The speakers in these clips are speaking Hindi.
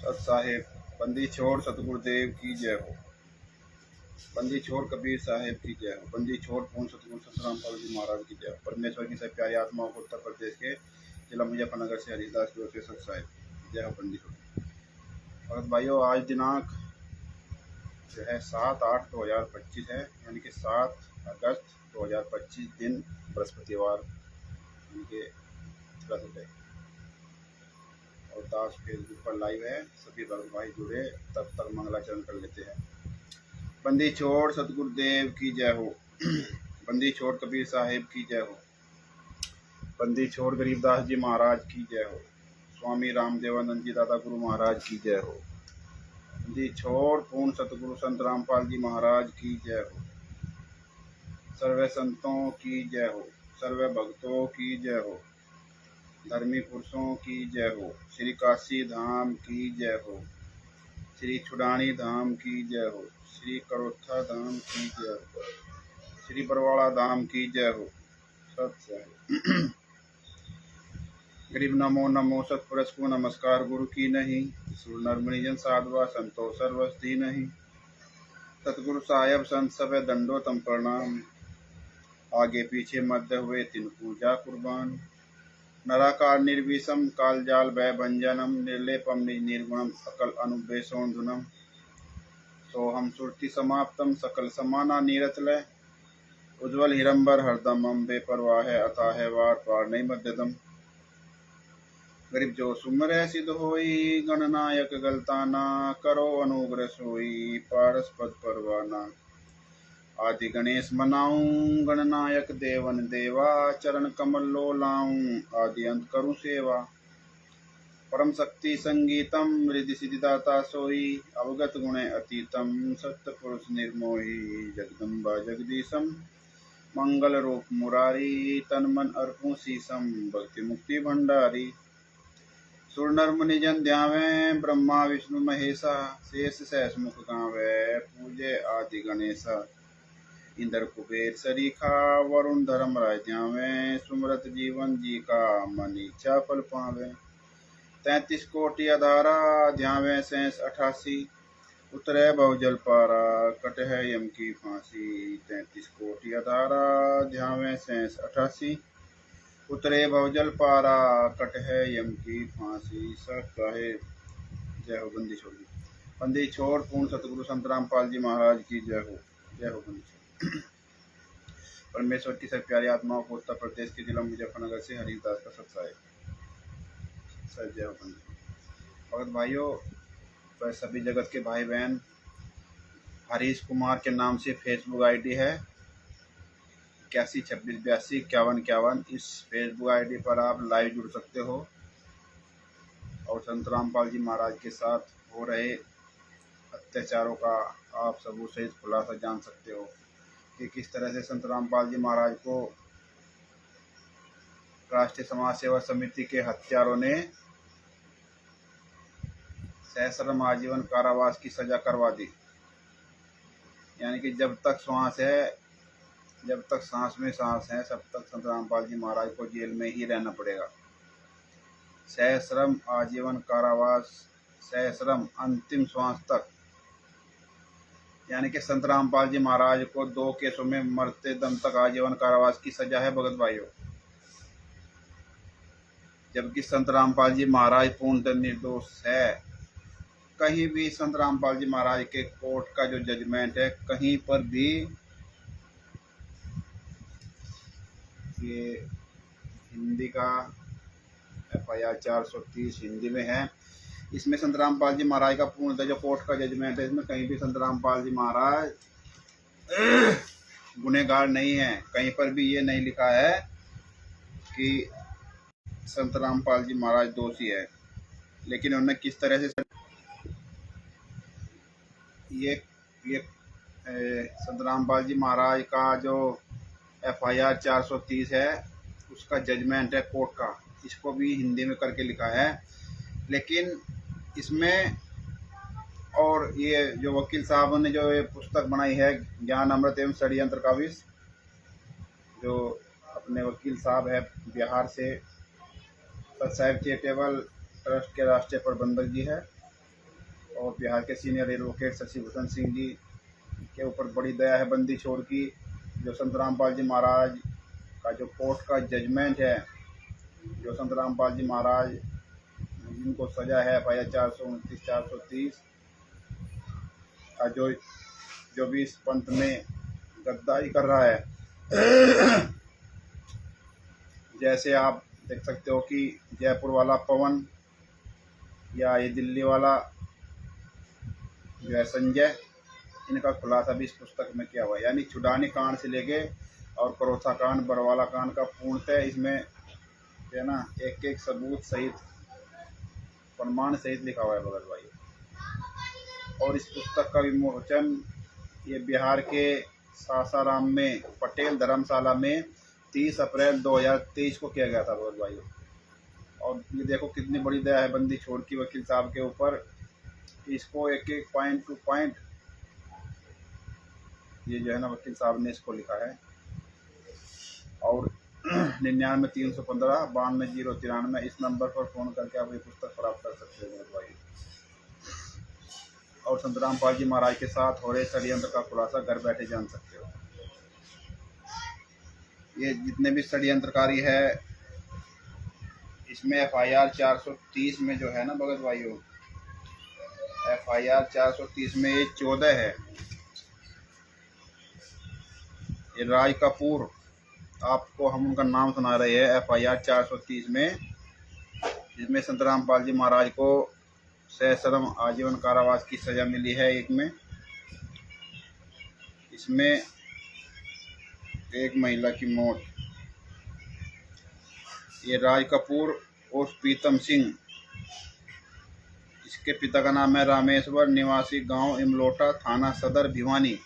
सत साहिब। बंदी छोड़ सतगुरुदेव की जय हो। बंदी छोड़ कबीर साहिब की जय हो। बंदी छोड़ पूर्ण सतगुरु संत रामपाल जी महाराज की जय हो। परमेश्वर की सब प्यारी आत्माओं को उत्तर प्रदेश के जिला मुजफ्फरनगर से हरिदास जोशी सत साहिब जय हो। बंदी छोड़ भगत भाइयों, आज दिनांक जो है 7/8/2025 है, यानी कि 7 अगस्त 2025 दिन बृहस्पतिवार, यानी कि थर्सडे। और दास फेसबुक पर लाइव है, सभी भक्त भाई जुड़े, तब तक मंगलाचरण कर लेते हैं। बंदी छोड़ सतगुरुदेव की जय हो। बंदी छोड़ कबीर साहिब की जय हो। बंदी छोड़ गरीबदास जी महाराज की जय हो। स्वामी रामदेवानंद जी दादा गुरु महाराज की जय हो। बंदी छोड़ पूर्ण सतगुरु संत रामपाल जी महाराज की जय हो। सर्वे संतों की जय हो। सर्वे भक्तों की जय हो। धर्मी पुरुषों की जय हो। श्री काशी धाम की जय हो। श्री छुड़ानी धाम की जय हो। श्री करोत्था धाम की जय हो। श्री बरवाड़ा धाम की जय हो। सत गरीब नमो नमो सतपुरुष को नमस्कार गुरु की नहीं। सुर नर मुनिजन साधवा संतो सर्वस्ती नहीं। सतगुरु साहेब संत सब दंडो तम प्रणाम। आगे पीछे मध्य हुए तिन पूजा कुर्बान। नराकार निर्विषम काल जाल भय भंजनम। निर्लेपम निज निर्गुणम सकल अनुबेशोधुनम। सोहम सुरति समाप्तम सकल समाना नीरतलय। उज्ज्वल हिरंबर हरदम बेपरवाह है अथाह वार पार नहीं मध्यदम। गरीब जो सुमर सिद्ध होई गणनायक गलताना। करो अनुग्रह सोई पारस पद परवाना। आदि गणेश मनाऊं गणनायक देवन देवा। चरण कमल लो लाऊं आदि अंत करूं सेवा। परम शक्ति संगीतम रिद्धि सिद्धिदाता सोई। अवगत गुणे अतीतम सत्य पुरुष निर्मोही। जगदम्बा जगदीशम मंगल रूप मुरारी। तन मन अर्पूं शीसम भक्ति मुक्ति भंडारी। सुर नर मुनि जन ध्यावे ब्रह्मा विष्णु महेशा। शेष सहस मुख गावे पूजे आदि गणेशा। इंद्र कुबेर सरीखा वरुण धर्म राय ध्यावे। सुमरत जीवन जी का मन इच्छा फल पावे। 33 कोटि अधारा ध्यावे शेष 88। उतरे बहुजल पारा कट है यम की फांसी। 33 कोटि अधारा ध्यावे शेष 88। उतरे बहुजल पारा कट है यम की फांसी। सब कहे जय हो। बंदी छोड़ बंदी छोड़ पूर्ण सतगुरु संत रामपाल जी महाराज की जय हो। जय हो बंदी छोड़। परमेश्वर की सब प्यारी आत्माओं को उत्तर प्रदेश के जिला मुजफ्फरनगर से हरिदास का सत्साहिब सर जय हो बंदी। भगत भाइयों, सभी जगत के भाई बहन, हरीश कुमार के नाम से फेसबुक आईडी है 8126825151। इस फेसबुक आईडी पर आप लाइव जुड़ सकते हो और संत रामपाल जी महाराज के साथ हो रहे अत्याचारों का आप सबू सहित खुलासा जान सकते हो कि किस तरह से संत रामपाल जी महाराज को राष्ट्रीय समाज सेवा समिति के हत्यारों ने सहस्रम आजीवन कारावास की सजा करवा दी। यानी कि जब तक सांस है, जब तक सांस में सांस है, तब तक संत रामपाल जी महाराज को जेल में ही रहना पड़ेगा। सहस्रम आजीवन कारावास, सहस्रम अंतिम श्वास तक। यानी कि संत रामपाल जी महाराज को 2 केसों में मरते दम तक आजीवन कारावास की सजा है भगत भाइयों। जबकि संत रामपाल जी महाराज पूर्णतः निर्दोष है। कहीं भी संत रामपाल जी महाराज के कोर्ट का जो जजमेंट है, कहीं पर भी ये हिंदी का FIR 430 हिंदी में है, इसमें संत रामपाल जी महाराज का पूर्णतः जो कोर्ट का जजमेंट है, इसमें कहीं भी संत रामपाल जी महाराज गुनहगार नहीं है। कहीं पर भी ये नहीं लिखा है कि संत रामपाल जी महाराज दोषी है। लेकिन उन्होंने किस तरह से ये संत रामपाल जी महाराज का जो FIR 430 है, उसका जजमेंट है कोर्ट का, इसको भी हिंदी में करके लिखा है। लेकिन इसमें और ये जो वकील साहब ने जो ये पुस्तक बनाई है ज्ञान अमृत एवं षड्यंत्र का विष, जो अपने वकील साहब है बिहार से, सत साहिब चैरिटेबल ट्रस्ट के राष्ट्रीय प्रबंधक जी है, और बिहार के सीनियर एडवोकेट शशि भूषण सिंह जी के ऊपर बड़ी दया है बंदी छोड़ की। जो संत रामपाल जी महाराज का जो कोर्ट का जजमेंट है, जो संत रामपाल जी महाराज जिनको सजा है FIR 429 430 का, जो भी इस पंथ में गद्दारी कर रहा है। जैसे आप देख सकते हो कि जयपुर वाला पवन या ये दिल्ली वाला जो है संजय, इनका खुलासा भी इस पुस्तक में किया हुआ है। यानी छुड़ानी कांड से लेके और करोथा कांड, बरवाला कांड का पूर्णतः इसमें है ना एक एक सबूत सहित, प्रमाण सहित लिखा हुआ है भगत भाई। और इस पुस्तक का विमोचन ये बिहार के सासाराम में पटेल धर्मशाला में 30 अप्रैल 2023 को किया गया था भगत भाई। और ये देखो कितनी बड़ी दया है बंदी छोड़ की वकील साहब के ऊपर। इसको एक एक पॉइंट टू पॉइंट ये जो है ना वकील साहब ने इसको लिखा है। और 99 315 92 093 इस नंबर पर फ़ोन करके आप ये पुस्तक प्राप्त कर सकते हो भाई। और संत रामपाल जी महाराज के साथ हो रहे षड्यंत्र का खुलासा घर बैठे जान सकते हो। ये जितने भी षड्यंत्रकारी है इसमें FIR 430 में जो है ना भगत भाइयों, FIR 430 में ये 14 है। ये राज कपूर, आपको हम उनका नाम सुना रहे हैं FIR 430 में, जिसमें संत रामपाल जी महाराज को सश्रम आजीवन कारावास की सजा मिली है। एक में इसमें एक महिला की मौत। ये राज कपूर और प्रीतम सिंह, इसके पिता का नाम है रामेश्वर, निवासी गांव इमलोटा, थाना सदर भिवानी।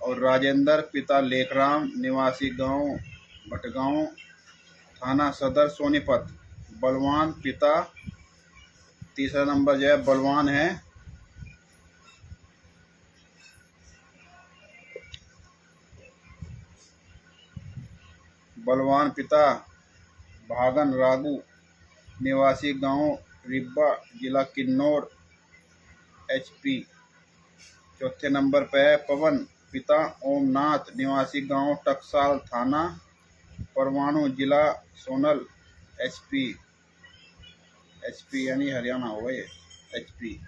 और राजेंद्र पिता लेखराम, निवासी गांव भटगांव, थाना सदर सोनीपत। बलवान पिता, तीसरा नंबर जो है बलवान है, बलवान पिता भागन रागू, निवासी गांव रिब्बा, जिला किन्नौर HP। चौथे नंबर पे है पवन पिता ओमनाथ, निवासी गांव टकसाल, थाना परवाणु, जिला सोनल HP यानी हरियाणा होगा ये HP।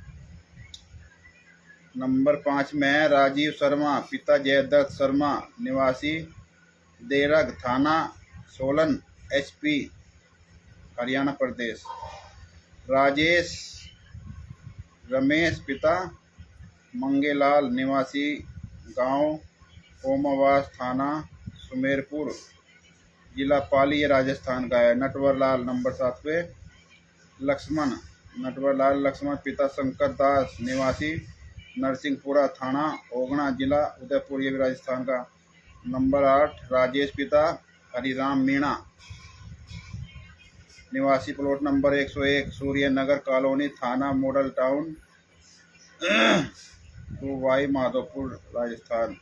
नंबर 5 में है राजीव शर्मा पिता जयदत्त शर्मा, निवासी देरग, थाना सोलन HP हरियाणा प्रदेश। राजेश रमेश पिता मंगेलाल, निवासी गांव ओमावास, थाना सुमेरपुर, जिला पाली, ये राजस्थान का है। नटवर लाल नंबर 7 पे लक्ष्मण, नटवर लाल लक्ष्मण पिता शंकर दास, निवासी नरसिंहपुरा, थाना ओगना, जिला उदयपुर, ये भी राजस्थान का। नंबर 8 राजेश पिता हरिराम मीणा, निवासी plot number 101, Surya Nagar colony, थाना मॉडल टाउन वाई माधोपुर, राजस्थान।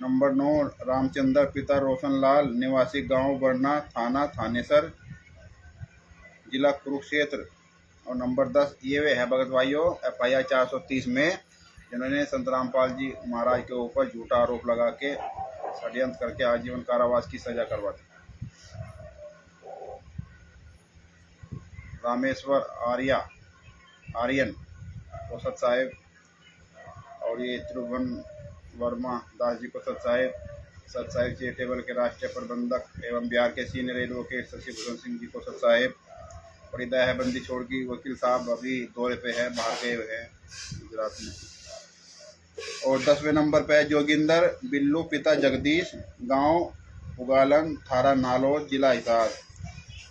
नंबर 9 रामचंद्र पिता रोशन लाल, निवासी गांव बरना, थाना थानेसर, जिला कुरुक्षेत्र। और नंबर 10 ये वे है भगत भाइयों FIR 430 में जिन्होंने संत रामपाल जी महाराज के ऊपर झूठा आरोप लगा के षड्यंत्र करके आजीवन कारावास की सजा करवा दी। रामेश्वर आर्यन कोसत साहेब, और ये त्रिभुवन वर्मा दास जी कोसत साहेब चैरिटेबल के राष्ट्रीय प्रबंधक एवं बिहार के सीनियर एडवोकेट शशि भूषण सिंह जी कोसत साहेब। बड़ी दया है बंदी छोड़ की वकील साहब अभी दौरे पे है, बाहर गए हुए हैं गुजरात में। और 10वें नंबर पे है जोगिंदर बिल्लू पिता जगदीश, गांव उगालन, थाना नालोद, जिला हिसार।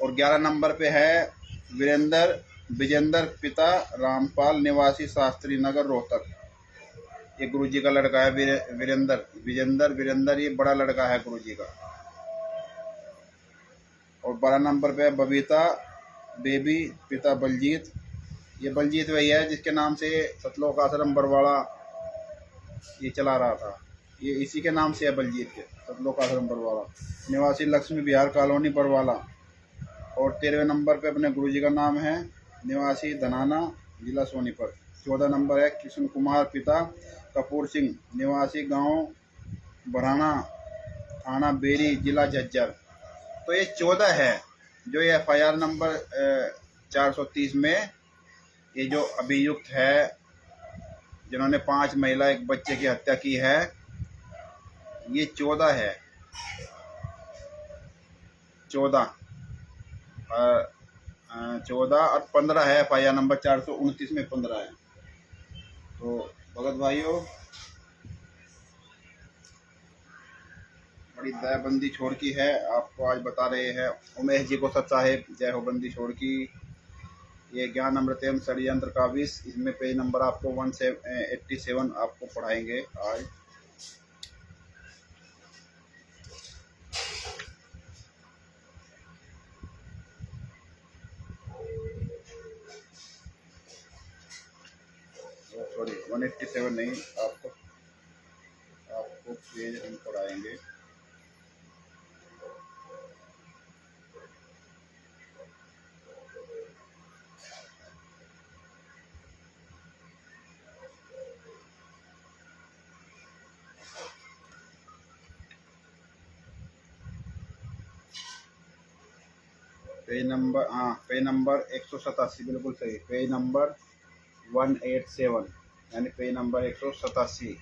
और 11 नंबर पे है विजेंद्र पिता रामपाल, निवासी शास्त्री नगर, रोहतक। ये गुरुजी का लड़का है वीरेंद्र, ये बड़ा लड़का है गुरुजी का। और 12 नंबर पे बबीता बेबी पिता बलजीत, ये बलजीत वही है जिसके नाम से सतलोक आश्रम बरवाड़ा ये चला रहा था, ये इसी के नाम से है बलजीत के, सतलोक आश्रम बरवाड़ा, निवासी लक्ष्मी विहार कॉलोनी बरवाला। और 13वें नंबर पे अपने गुरुजी का नाम है, निवासी धनाना, जिला सोनीपत। 14 नंबर है कृष्ण कुमार पिता कपूर सिंह, निवासी गांव बराना, थाना बेरी, जिला झज्जर। तो ये 14 है जो ये FIR नंबर 430 में ये जो अभियुक्त है जिन्होंने 5 महिला एक बच्चे की हत्या की है, ये 14 है। 14 14 और 15 है। FIR नंबर 429 में 15 है। तो भगत भाइयों, बड़ी दयाबंदी छोड़ की है, आपको आज बता रहे हैं। उमेश जी को सत साहेब, जय हो बंदी छोड़ की। ये ज्ञान अमृत एवं षड्यंत्र का विष, इसमें पेज नंबर आपको 187 आपको पढ़ाएंगे आज। सॉरी 187 नहीं, आपको पेज हम पढ़ाएंगे। पेज नंबर, हाँ पेज नंबर 187, बिल्कुल सही। पेज नंबर 187 यानी पेज नंबर 187।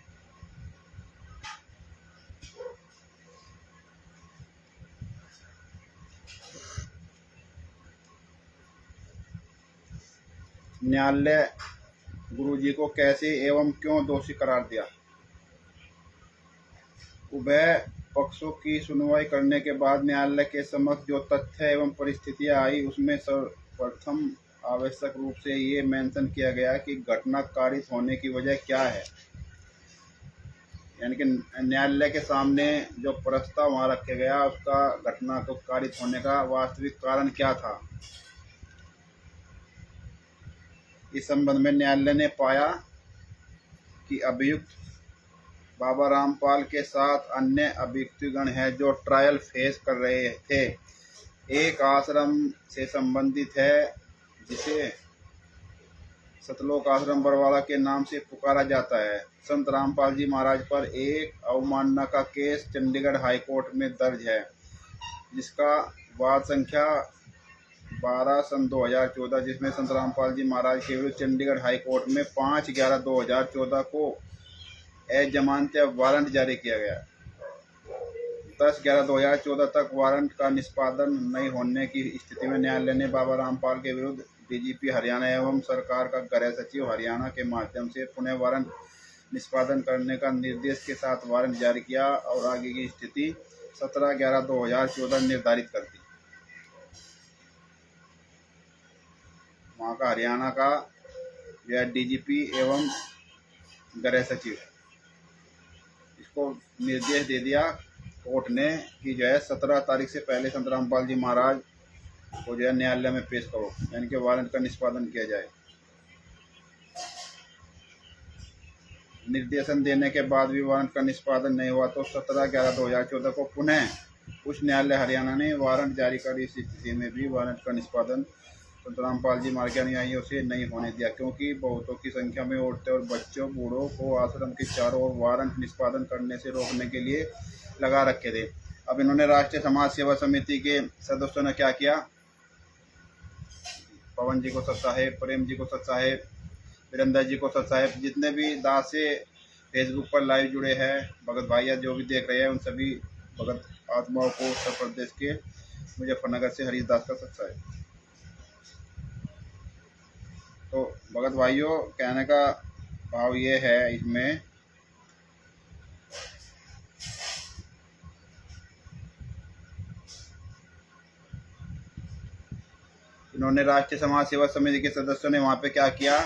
न्यायालय गुरुजी को कैसे एवं क्यों दोषी करार दिया। उभय पक्षों की सुनवाई करने के बाद न्यायालय के समक्ष जो तथ्य एवं परिस्थितियां आई, उसमें सर्वप्रथम आवश्यक रूप से ये मेंशन किया गया कि घटना कारित होने की वजह क्या है। यानी कि न्यायालय के सामने जो प्रस्ताव वहाँ रखा गया, उसका घटना को कारित होने का वास्तविक कारण क्या था। इस संबंध में न्यायालय ने पाया कि अभियुक्त बाबा रामपाल के साथ अन्य अभियुक्तगण हैं जो ट्रायल फेस कर रहे थे। एक आश्रम से संबंधित है जिसे सतलोक आश्रम बरवाला के नाम से पुकारा जाता है। संत रामपाल जी महाराज पर एक अवमानना का केस चंडीगढ़ हाई कोर्ट में दर्ज है, जिसका वाद संख्या 12/2014, जिसमें संत रामपाल जी महाराज के विरुद्ध चंडीगढ़ हाई कोर्ट में 5/11/2014 को जमानत वारंट जारी किया गया। 10/11/2014 तक वारंट का निष्पादन नहीं होने की स्थिति में न्यायालय ने बाबा रामपाल के विरुद्ध DGP हरियाणा एवं सरकार का गृह सचिव हरियाणा के माध्यम से पुनः वारंट निष्पादन करने का निर्देश के साथ वारंट जारी किया और आगे की स्थिति 17/11/2014 निर्धारित कर दी। वहाँ का हरियाणा का यह DGP एवं गृह सचिव, इसको निर्देश दे दिया कोर्ट ने कि जो है 17 तारीख से पहले संत रामपाल जी महाराज को जो है न्यायालय में पेश करो, यानी कि वारंट का निष्पादन किया जाए। निर्देशन देने के बाद भी वारंट का निष्पादन नहीं हुआ तो 17/11/2014 को पुनः उच्च न्यायालय हरियाणा ने वारंट जारी कर इस स्थिति में भी वारंट का निष्पादन संत रामपाल जी महाराज के अनुयायियों से नहीं होने दिया, क्योंकि बहुतों की संख्या में औरतें और बच्चों बूढ़ों को आश्रम के चारों ओर वारंट निष्पादन करने से रोकने के लिए लगा रखे थे। अब इन्होंने राष्ट्रीय समाज सेवा समिति के सदस्यों ने क्या किया, पवन जी को सत साहेब, प्रेम जी को सत साहेब, वीरेंद्र जी को सत साहेब, जितने भी दास से फेसबुक पर लाइव जुड़े हैं भगत भाइया जो भी देख रहे हैं, उन सभी भगत आत्माओं को उत्तर प्रदेश के मुजफ्फरनगर से हरीश दास का सत साहेब। तो भगत भाइयों, कहने का भाव ये है, इसमें इन्होंने राष्ट्रीय समाज सेवा समिति के सदस्यों ने वहाँ पे क्या किया,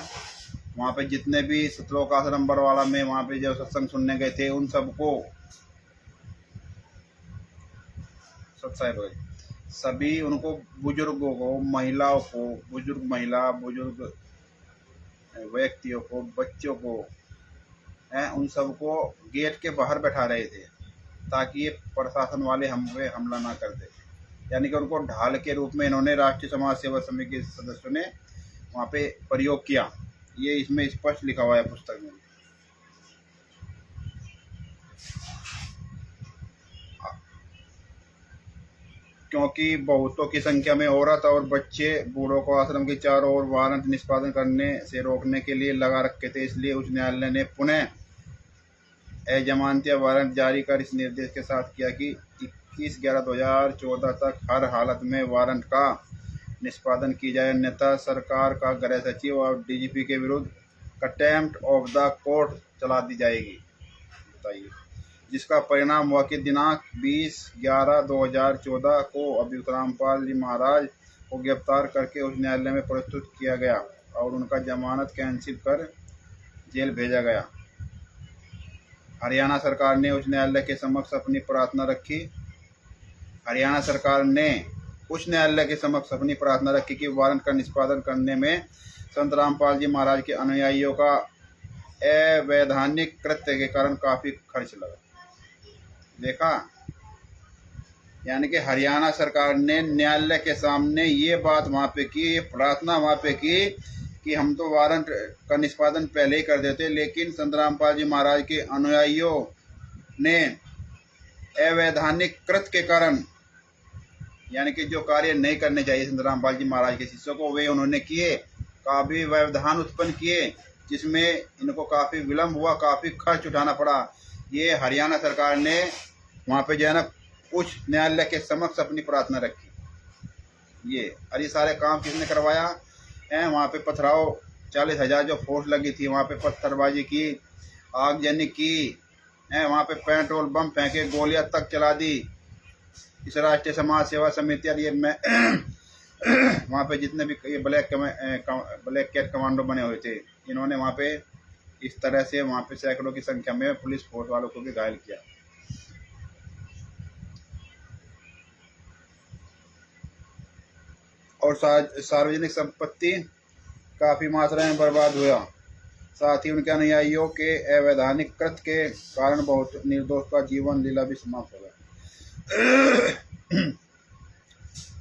वहाँ पे जितने भी सतलोक आश्रम बरवाला में वहाँ पे जो सत्संग सुनने गए थे, उन सबको सभी उनको बुजुर्गों को, महिलाओं को, बुजुर्ग महिला, बुजुर्ग व्यक्तियों को, बच्चों को, उन सबको गेट के बाहर बैठा रहे थे ताकि ये प्रशासन वाले हम पे हमला ना कर दे। यानी कि उनको ढाल के रूप में इन्होंने राष्ट्रीय समाज सेवा समिति के सदस्यों ने वहाँ पे प्रयोग किया, ये इसमें स्पष्ट लिखा हुआ है पुस्तक में। क्योंकि बहुतों की संख्या में औरत और बच्चे बूढ़ों को आश्रम के चारों ओर वारंट निष्पादन करने से रोकने के लिए लगा रखे थे, इसलिए उच्च न्यायालय ने पुनः अजमानतीय वारंट जारी कर इस निर्देश के साथ किया कि 21/11/2014 तक हर हालत में वारंट का निष्पादन की जाए, अन्यथा सरकार का गृह सचिव और डीजीपी के विरुद्ध कंटेम्प्ट ऑफ द कोर्ट चला दी जाएगी। बताइए, जिसका परिणाम हुआ कि दिनांक 20/11/2014 को अभियुक्त रामपाल जी महाराज को गिरफ्तार करके उच्च न्यायालय में प्रस्तुत किया गया और उनका जमानत कैंसिल कर जेल भेजा गया। हरियाणा सरकार ने उच्च न्यायालय के समक्ष अपनी प्रार्थना रखी। हरियाणा सरकार ने उच्च न्यायालय के समक्ष अपनी प्रार्थना रखी कि वारंट का निष्पादन करने में संत रामपाल जी महाराज के अनुयायियों का अवैधानिक कृत्य के कारण काफी खर्च लगा। देखा, यानी कि हरियाणा सरकार ने न्यायालय के सामने ये बात वहाँ पे की, ये प्रार्थना वहाँ पे की कि हम तो वारंट का निष्पादन पहले ही कर देते, लेकिन संत रामपाल जी महाराज के अनुयायियों ने अवैधानिक कृत्य के कारण, यानी कि जो कार्य नहीं करने चाहिए संत रामपाल जी महाराज के शिष्यों को, वे उन्होंने किए, काफ़ी व्यवधान उत्पन्न किए, जिसमें इनको काफ़ी विलम्ब हुआ, काफ़ी खर्च उठाना पड़ा। ये हरियाणा सरकार ने वहाँ पे जो है ना उच्च न्यायालय के समक्ष अपनी प्रार्थना रखी। ये अरे सारे काम किसने करवाया है? वहाँ पे पथराव 40,000 जो फोर्स लगी थी, वहाँ पे पत्थरबाजी की, आगजनी की है, वहाँ पे पेट्रोल बम फेंके, गोलियां तक चला दी। इस राष्ट्रीय समाज सेवा समिति और ये मैं वहाँ पे जितने भी ये ब्लैक कैट कमांडो बने हुए थे, इन्होंने वहाँ पे इस तरह से वहाँ पे सैकड़ों की संख्या में पुलिस फोर्स वालों को भी घायल किया। और सार्वजनिक संपत्ति काफ़ी मात्रा में बर्बाद हुआ। साथ ही उनके अनुयायियों के अवैधानिक कृत्य के कारण बहुत निर्दोष का जीवन लीला भी समाप्त हो गया।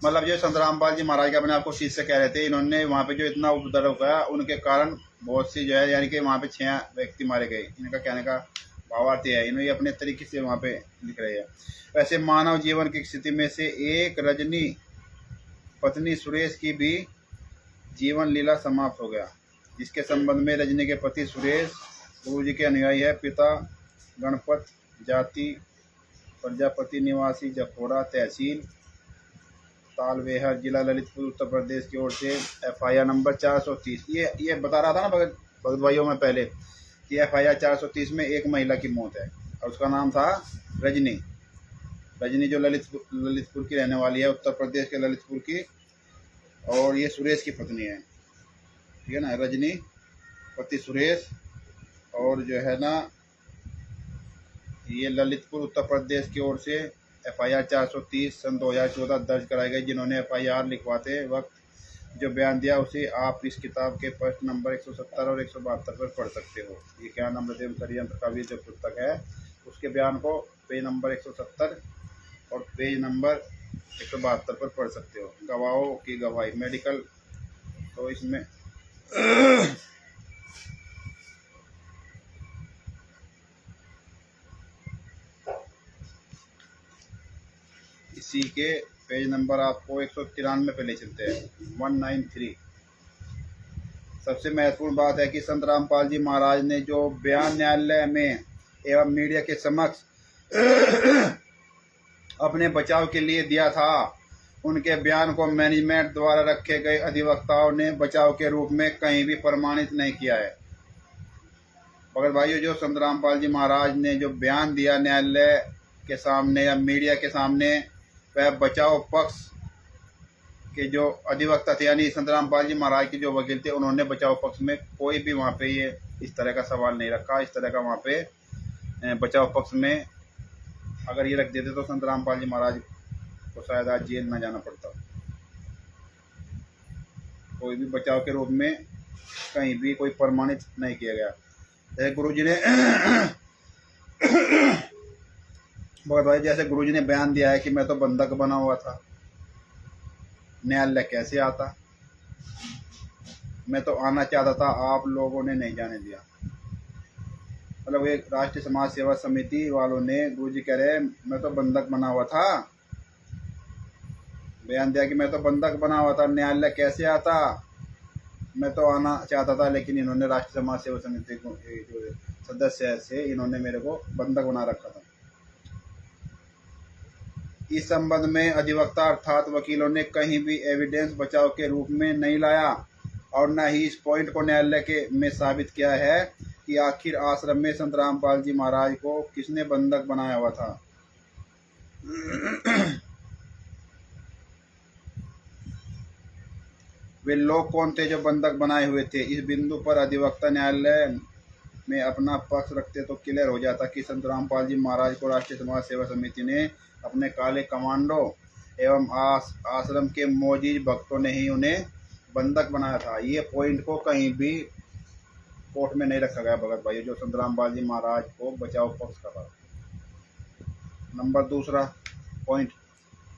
मतलब जो संत रामपाल जी महाराज के अपने आप को शिष्य कह रहे थे, इन्होंने वहाँ पे जो इतना उपद्रव किया, उनके कारण बहुत सी जो है, यानी कि वहाँ पे 6 व्यक्ति मारे गए। इनका कहने का भावार्थ है, इन्होंने अपने तरीके से वहाँ पे लिख रहे हैं। वैसे मानव जीवन की स्थिति में से एक रजनी पत्नी सुरेश की भी जीवन लीला समाप्त हो गया, जिसके संबंध में रजनी के पति सुरेश गुरु जी के अनुयायी है। पिता गणपत, जाति प्रजापति, निवासी जखोरा, तहसील तालवेहर, जिला ललितपुर, उत्तर प्रदेश की ओर से FIR नंबर 430। ये बता रहा था ना भगत भाइयों में पहले कि FIR 430 में एक महिला की मौत है और उसका नाम था रजनी। रजनी जो ललितपुर की रहने वाली है, उत्तर प्रदेश के ललितपुर की, और ये सुरेश की पत्नी है, ठीक है ना। रजनी पति सुरेश, और जो है ना ये ललितपुर उत्तर प्रदेश की ओर से FIR 430 सन 2014 दर्ज कराई गई। जिन्होंने FIR लिखवाते वक्त जो बयान दिया उसे आप इस किताब के पृष्ठ नंबर 170 और 172 पर पढ़ सकते हो। ये क्या नम्रदेव षड्यंत्र का भी जो पुस्तक है, उसके बयान को पेज नंबर 170 और पेज नंबर 172 पर पढ़ सकते हो। गवाहों की गवाही, मेडिकल, तो इसमें इसी के पेज नंबर आपको 193 पे ले चलते हैं, 193। सबसे महत्वपूर्ण बात है कि संत रामपाल जी महाराज ने जो बयान न्यायालय में एवं मीडिया के समक्ष अपने बचाव के लिए दिया था, उनके बयान को मैनेजमेंट द्वारा रखे गए अधिवक्ताओं ने बचाव के रूप में कहीं भी प्रमाणित नहीं किया है। भगत भाइयों, जो संत रामपाल जी महाराज ने जो बयान दिया न्यायालय के सामने या मीडिया के सामने, वह बचाव पक्ष के जो अधिवक्ता थे, यानी संत रामपाल जी महाराज के जो वकील थे, उन्होंने बचाव पक्ष में कोई भी वहाँ पे ये इस तरह का सवाल नहीं रखा। इस तरह का वहाँ पे बचाव पक्ष में अगर ये रख देते तो संत रामपाल जी महाराज को शायद आज जेल न जाना पड़ता। कोई भी बचाव के रूप में कहीं भी कोई प्रमाणित नहीं किया गया। जैसे गुरुजी ने बहुत भाई, जैसे गुरुजी ने बयान दिया है कि मैं तो बंधक बना हुआ था, न्यायालय कैसे आता? मैं तो आना चाहता था, आप लोगों ने नहीं जाने दिया। मतलब एक राष्ट्रीय समाज सेवा समिति वालों ने, गुरुजी कह रहे मैं तो बंधक बना हुआ था, बयान दिया कि मैं तो बंधक बना हुआ था, न्यायालय कैसे आता, मैं तो आना चाहता था, लेकिन इन्होंने राष्ट्रीय समाज सेवा समिति को जो सदस्य से इन्होंने मेरे को बंधक बना रखा था। इस संबंध में अधिवक्ता अर्थात वकीलों ने कहीं भी एविडेंस बचाव के रूप में नहीं लाया और न ही इस पॉइंट को न्यायालय के में साबित किया है कि आखिर आश्रम में संत रामपाल जी महाराज को किसने बंधक बनाया हुआ था। वे लोग कौन थे जो बंधक बनाए हुए थे। इस बिंदु पर अधिवक्ता न्यायालय में अपना पक्ष रखते तो क्लियर हो जाता कि संत रामपाल जी महाराज को राष्ट्रीय समाज सेवा समिति ने अपने काले कमांडो एवं आश्रम के मोजीज भक्तों ने ही उन्हें बंधक बनाया था। ये पॉइंट को कहीं भी कोर्ट में नहीं रखा गया भगत भाई, जो संत रामपाल जी महाराज को बचाव पक्ष कर रहा। नंबर दूसरा पॉइंट,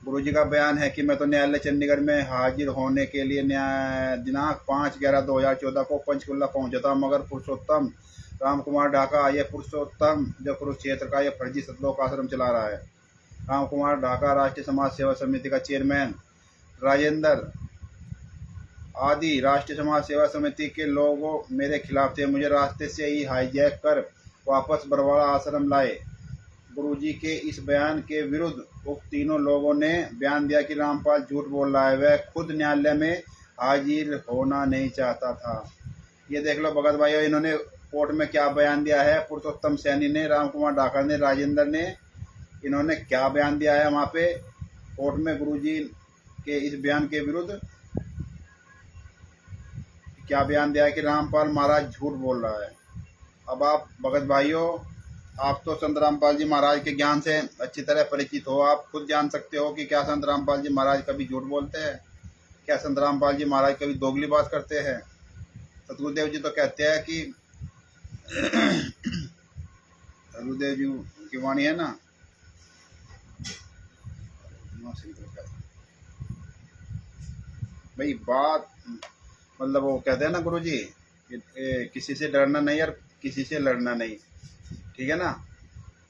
गुरुजी का बयान है कि मैं तो न्यायालय चंडीगढ़ में हाजिर होने के लिए दिनांक 5/11/2014 को पंचकुला पहुंचा था, मगर पुरुषोत्तम राम कुमार ढाका, यह पुरुषोत्तम जो कुरुक्षेत्र का यह फर्जी सतलोक आश्रम चला रहा है। राम कुमार ढाका राष्ट्रीय समाज सेवा समिति का चेयरमैन, राजेंद्र आदि राष्ट्रीय समाज सेवा समिति के लोग मेरे खिलाफ थे। मुझे रास्ते से ही हाईजैक कर वापस बरवाड़ा आश्रम लाए। गुरुजी के इस बयान के विरुद्ध उक्त तीनों लोगों ने बयान दिया कि रामपाल झूठ बोल रहा है, वह खुद न्यायालय में हाजिर होना नहीं चाहता था। ये देख लो भगत भाइयों, इन्होंने कोर्ट में क्या बयान दिया है। पुरुषोत्तम सैनी ने, राम कुमार ढाका ने, राजेंद्र ने, इन्होंने क्या बयान दिया है वहाँ पे कोर्ट में गुरुजी के इस बयान के विरुद्ध क्या बयान दिया है कि रामपाल महाराज झूठ बोल रहा है। अब आप भगत भाइयों, आप तो संत रामपाल जी महाराज के ज्ञान से अच्छी तरह परिचित हो, आप खुद जान सकते हो कि क्या संत रामपाल जी महाराज कभी झूठ बोलते हैं, क्या संत रामपाल जी महाराज कभी दोगली बात करते हैं। सतगुरुदेव जी तो कहते हैं कि सतगुरुदेव जी की वाणी है ना, भाई बात मतलब वो कहते हैं ना गुरुजी, किसी से डरना नहीं और किसी से लड़ना नहीं, ठीक है ना।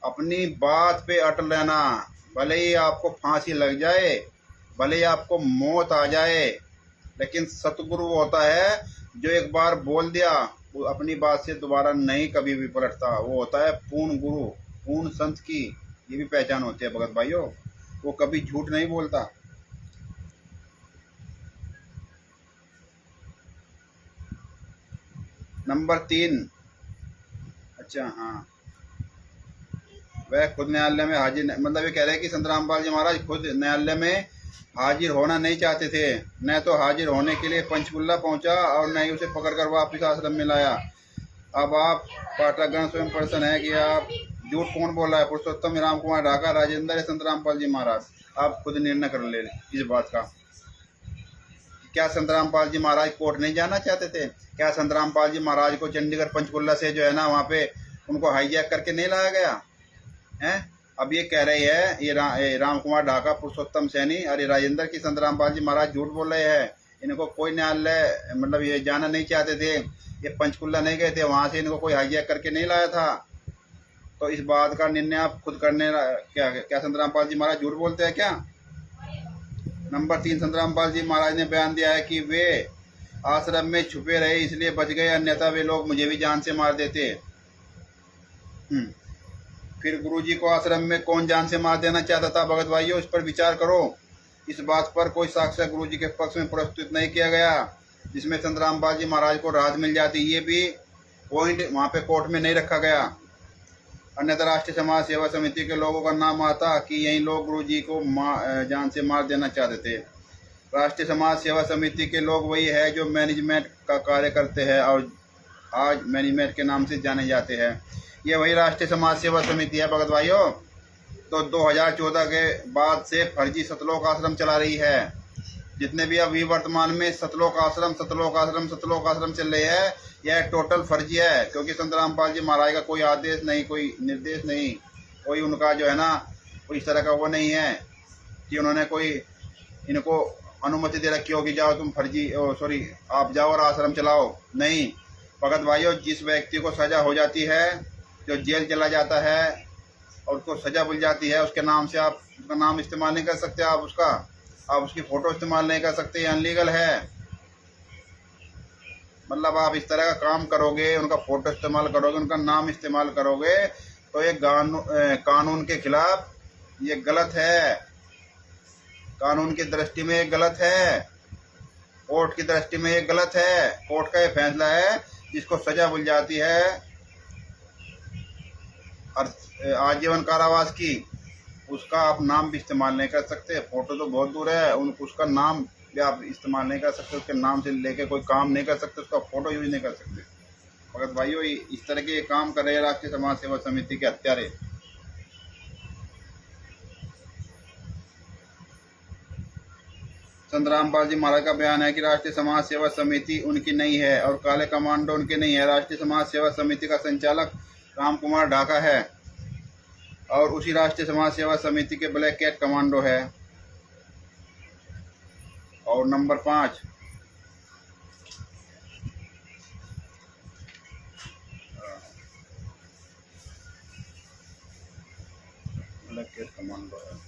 अपनी बात पे अटल रहना, भले ही आपको फांसी लग जाए, भले ही आपको मौत आ जाए, लेकिन सतगुरु होता है जो एक बार बोल दिया वो अपनी बात से दोबारा नहीं कभी भी पलटता। वो होता है पूर्ण गुरु, पूर्ण संत की ये भी पहचान होती है भगत भाइयों, वो कभी झूठ नहीं बोलता। नंबर 3, अच्छा हाँ, वह खुद न्यायालय में हाजिर, मतलब ये कह रहे हैं कि संत रामपाल जी महाराज खुद न्यायालय में हाजिर होना नहीं चाहते थे। न तो हाजिर होने के लिए पंचकुला पहुंचा और न ही उसे पकड़कर वापस आश्रम में लाया। अब आप पाठकगण स्वयं प्रश्न है कि आप झूठ कौन बोल रहा है, पुरुषोत्तम राम कुमार ढाका, राजेंद्र, संत रामपाल जी महाराज। आप खुद निर्णय कर ले इस बात का। क्या संत रामपाल जी महाराज कोर्ट नहीं जाना चाहते थे? क्या संत रामपाल जी महाराज को चंडीगढ़ पंचकुला से जो है ना वहाँ पे उनको हाईजैक करके नहीं लाया गया है? अब ये कह रही है ये राम कुमार ढाका, पुरुषोत्तम सैनी और ये राजेंद्र की संत रामपाल जी महाराज झूठ बोल रहे हैं। इनको कोई न्यायालय मतलब ये जाना नहीं चाहते थे, ये पंचकुला नहीं गए थे, वहाँ से इनको कोई हाईजैक करके नहीं लाया था। तो इस बात का निर्णय आप खुद करने, क्या संत रामपाल जी महाराज झूठ बोलते हैं क्या? नंबर 3, संत रामपाल जी महाराज ने बयान दिया है कि वे आश्रम में छुपे रहे इसलिए बच गए, अन्यथा वे लोग मुझे भी जान से मार देते। फिर गुरुजी को आश्रम में कौन जान से मार देना चाहता था भगत भाइयों, इस पर विचार करो। इस बात पर कोई साक्ष्य गुरुजी के पक्ष में प्रस्तुत नहीं किया गया जिसमें संत रामपाल जी महाराज को राहत मिल जाती। ये भी पॉइंट वहाँ पे कोर्ट में नहीं रखा गया, अन्यथा राष्ट्रीय समाज सेवा समिति के लोगों का नाम आता कि यही लोग गुरुजी को जान से मार देना चाहते थे। राष्ट्रीय समाज सेवा समिति के लोग वही है जो मैनेजमेंट का कार्य करते हैं और आज मैनेजमेंट के नाम से जाने जाते हैं। ये वही राष्ट्रीय समाज सेवा समिति है भगत भाइयों। तो 2014 के बाद से फर्जी सतलोक आश्रम चला रही है। जितने भी अभी वर्तमान में सतलोक आश्रम चल रहे हैं, यह टोटल फर्जी है, क्योंकि संत रामपाल जी महाराज का कोई आदेश नहीं, कोई निर्देश नहीं, कोई उनका जो है ना कोई इस तरह का वो नहीं है कि उन्होंने कोई इनको अनुमति दे रखी होगी जाओ तुम फर्जी सॉरी आप जाओ और आश्रम चलाओ। नहीं भगत भाइयों, जिस व्यक्ति को सजा हो जाती है, जो जेल चला जाता है और उसको सजा मिल जाती है, उसके नाम से आप उसका नाम इस्तेमाल नहीं कर सकते, आप उसकी फ़ोटो इस्तेमाल नहीं कर सकते, ये अनलीगल है। मतलब आप इस तरह का काम करोगे, उनका फ़ोटो इस्तेमाल करोगे, उनका नाम इस्तेमाल करोगे, तो ये कानून के खिलाफ ये गलत है। कानून की दृष्टि में ये गलत है, कोर्ट की दृष्टि में ये गलत है। कोर्ट का ये फैसला है, जिसको सजा मिल जाती है और आजीवन कारावास की, उसका आप नाम भी इस्तेमाल नहीं कर सकते। फ़ोटो तो बहुत दूर है, उसका नाम भी आप इस्तेमाल नहीं कर सकते, उसके नाम से लेके कोई काम नहीं कर सकते, उसका फ़ोटो यूज नहीं कर सकते। भगत भाइयों, इस तरह के काम कर रहे हैं राष्ट्रीय समाज सेवा समिति के हत्यारे। संत रामपाल जी महाराज का बयान है कि राष्ट्रीय समाज सेवा समिति उनकी नहीं है और काले कमांडो उनके नहीं है। राष्ट्रीय समाज सेवा समिति का संचालक राम कुमार ढाका है और उसी राष्ट्रीय समाज सेवा समिति के ब्लैक कैट कमांडो है। और नंबर 5, ब्लैक कैट कमांडो है।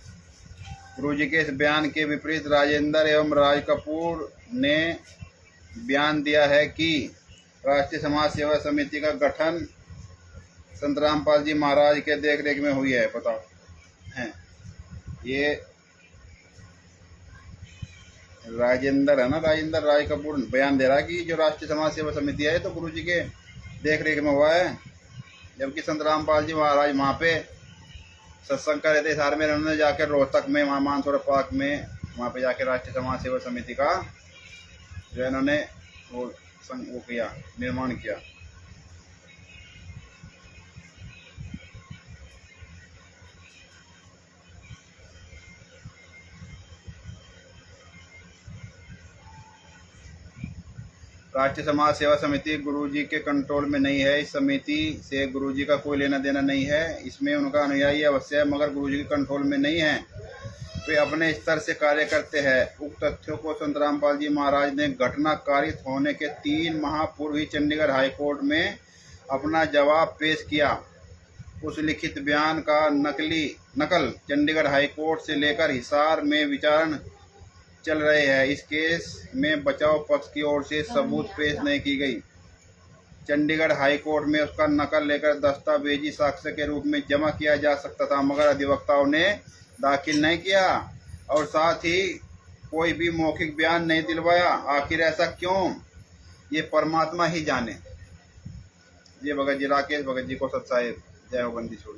गुरुजी के इस बयान के विपरीत राजेंद्र एवं राज कपूर ने बयान दिया है कि राष्ट्रीय समाज सेवा समिति का गठन संत रामपाल जी महाराज के देखरेख में हुई है। बताओ हैं, ये राजेंद्र है ना, राजेंद्र राज कपूर बयान दे रहा है कि जो राष्ट्रीय समाज सेवा समिति है तो गुरुजी के देखरेख में हुआ है, जबकि संत रामपाल जी महाराज वहाँ पे सत्संग कर रहे थे सार में। उन्होंने जाकर रोहतक में वहाँ मानसरोवर पार्क में वहाँ पे जाकर राष्ट्रीय समाज सेवा समिति का जो इन्होंने वो किया, निर्माण किया। राष्ट्रीय समाज सेवा समिति गुरुजी के कंट्रोल में नहीं है। इस समिति से गुरुजी का कोई लेना देना नहीं है। इसमें उनका अनुयायी अवश्य है, मगर गुरुजी के कंट्रोल में नहीं है। वे अपने स्तर से कार्य करते हैं। उक्त तथ्यों को संत रामपाल जी महाराज ने घटना कारित होने के 3 माह पूर्व ही चंडीगढ़ हाईकोर्ट में अपना जवाब पेश किया। उस लिखित बयान का नकल चंडीगढ़ हाईकोर्ट से लेकर हिसार में विचारण चल रहे हैं। इस केस में बचाव पक्ष की ओर से सबूत पेश नहीं की गई। चंडीगढ़ हाईकोर्ट में उसका नकल लेकर दस्तावेजी साक्ष्य के रूप में जमा किया जा सकता था, मगर अधिवक्ताओं ने दाखिल नहीं किया और साथ ही कोई भी मौखिक बयान नहीं दिलवाया। आखिर ऐसा क्यों, ये परमात्मा ही जाने। ये भगत जी, राकेश भगत जी को सत साहेब, जय हो बंदी छोड़।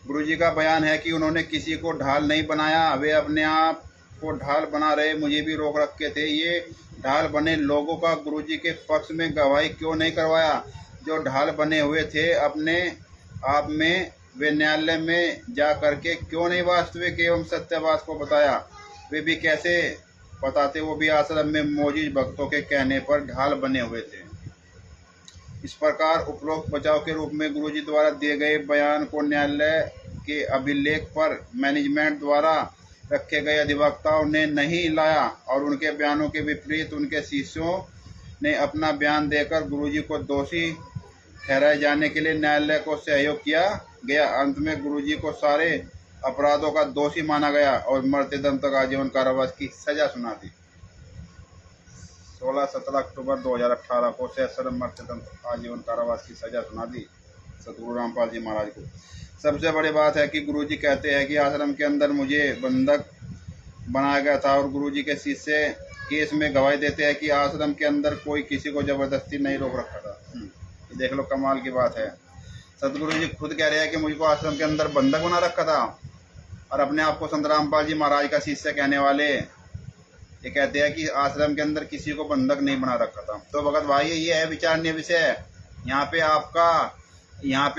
गुरुजी का बयान है कि उन्होंने किसी को ढाल नहीं बनाया, वे अपने आप को ढाल बना रहे, मुझे भी रोक रखे थे। ये ढाल बने लोगों का गुरुजी के पक्ष में गवाही क्यों नहीं करवाया? जो ढाल बने हुए थे अपने आप में, वे न्यायालय में जा करके क्यों नहीं वास्तविक एवं सत्यवाद को बताया? वे भी कैसे बताते, वो भी आश्रम में मौजूद भक्तों के कहने पर ढाल बने हुए थे। इस प्रकार उपरोक्त बचाव के रूप में गुरुजी द्वारा दिए गए बयान को न्यायालय के अभिलेख पर मैनेजमेंट द्वारा रखे गए अधिवक्ताओं ने नहीं लाया और उनके बयानों के विपरीत उनके शिष्यों ने अपना बयान देकर गुरुजी को दोषी ठहराए जाने के लिए न्यायालय को सहयोग किया गया। अंत में गुरुजी को सारे अपराधों का दोषी माना गया और मरते दम तक आजीवन कारावास की सजा सुना दी। 16-17 अक्टूबर 2018 को सश्रम मरते दम तक आजीवन कारावास की सजा सुना दी सतगुरु रामपाल जी महाराज को। सबसे बड़ी बात है कि गुरुजी कहते हैं कि आश्रम के अंदर मुझे बंधक बनाया गया था और गुरुजी के शिष्य केस में गवाही देते हैं कि आश्रम के अंदर कोई किसी को जबरदस्ती नहीं रोक रखा था। देख लो, कमाल की बात है। सतगुरु जी खुद कह रहे हैं कि मुझको आश्रम के अंदर बंधक बना रखा था और अपने आप को संत रामपाल जी महाराज का शिष्य कहने वाले ये कहते हैं कि आश्रम के अंदर किसी को बंधक नहीं बना रखा था। तो भगत भाई, ये है विचारणीय विषय। यहाँ पे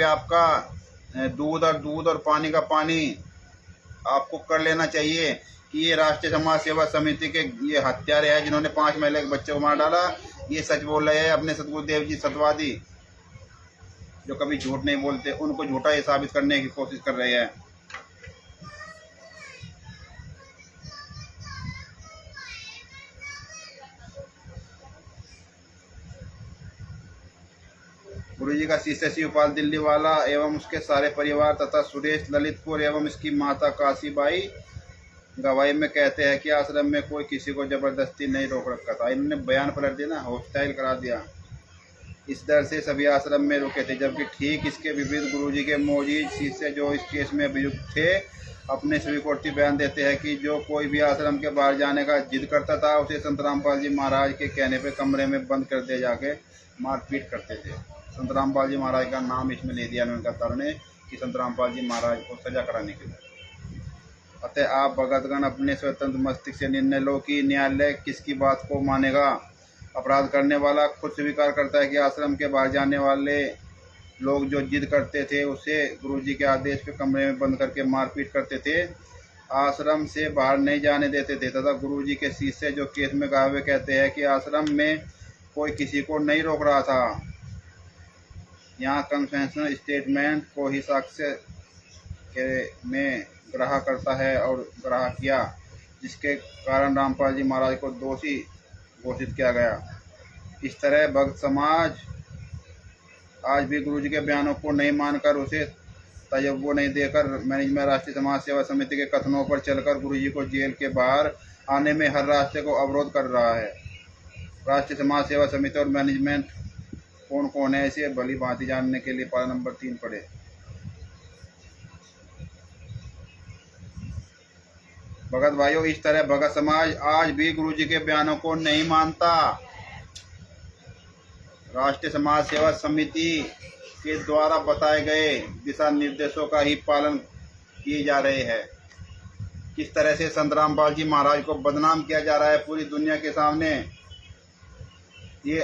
आपका दूध और पानी का पानी आपको कर लेना चाहिए कि ये राष्ट्रीय समाज सेवा समिति के ये हत्यारे हैं जिन्होंने 5 महिला के बच्चे को मार डाला। ये सच बोल रहे हैं, अपने सतगुरुदेव जी सत्यवादी जो कभी झूठ नहीं बोलते, उनको झूठा ये साबित करने की कोशिश कर रहे हैं। गुरु जी का शिष्य शिवपाल दिल्ली वाला एवं उसके सारे परिवार तथा सुरेश ललितपुर एवं इसकी माता काशीबाई गवाही में कहते हैं कि आश्रम में कोई किसी को जबरदस्ती नहीं रोक रखा था। इन्होंने बयान पलट दिया ना, हॉस्टाइल करा दिया। इस डर से सभी आश्रम में रुके थे, जबकि ठीक इसके विपरीत गुरुजी के मौजूद शिष्य जो इस केस में अभियुक्त थे अपने स्वीकृति बयान देते हैं कि जो कोई भी आश्रम के बाहर जाने का जिद करता था उसे संत रामपाल जी महाराज के कहने पे कमरे में बंद कर दे जाके मारपीट करते थे। संत रामपाल जी महाराज का नाम इसमें ले दिया उनका तार ने कि संत रामपाल जी महाराज को सजा कराने के लिए। अतः आप भगतगण अपने स्वतंत्र मस्तिष्क से निर्णय लो कि न्यायालय किसकी बात को मानेगा। अपराध करने वाला खुद स्वीकार करता है कि आश्रम के बाहर जाने वाले लोग जो जिद करते थे उसे गुरुजी के आदेश पे कमरे में बंद करके मारपीट करते थे, आश्रम से बाहर नहीं जाने देते थे तथा गुरुजी के शिष्य जो केस में गए हुए कहते हैं कि आश्रम में कोई किसी को नहीं रोक रहा था। यहाँ कन्फेशनल स्टेटमेंट को ही साक्ष्य के में ग्रह करता है और ग्रह किया, जिसके कारण रामपाल जी महाराज को दोषी घोषित किया गया। इस तरह भक्त समाज आज भी गुरुजी के बयानों को नहीं मानकर उसे तजव्वो नहीं देकर मैनेजमेंट राष्ट्रीय समाज सेवा समिति के कथनों पर चलकर गुरुजी को जेल के बाहर आने में हर रास्ते को अवरोध कर रहा है। राष्ट्रीय समाज सेवा समिति और मैनेजमेंट कौन कौन है इसे भली भांति जानने के लिए पारा नंबर 3 पढ़े। भगत भाइयों, इस तरह भगत समाज आज भी गुरुजी के बयानों को नहीं मानता। राष्ट्रीय समाज सेवा समिति के द्वारा बताए गए दिशा निर्देशों का ही पालन किए जा रहे हैं। किस तरह से संत रामपाल जी महाराज को बदनाम किया जा रहा है पूरी दुनिया के सामने। ये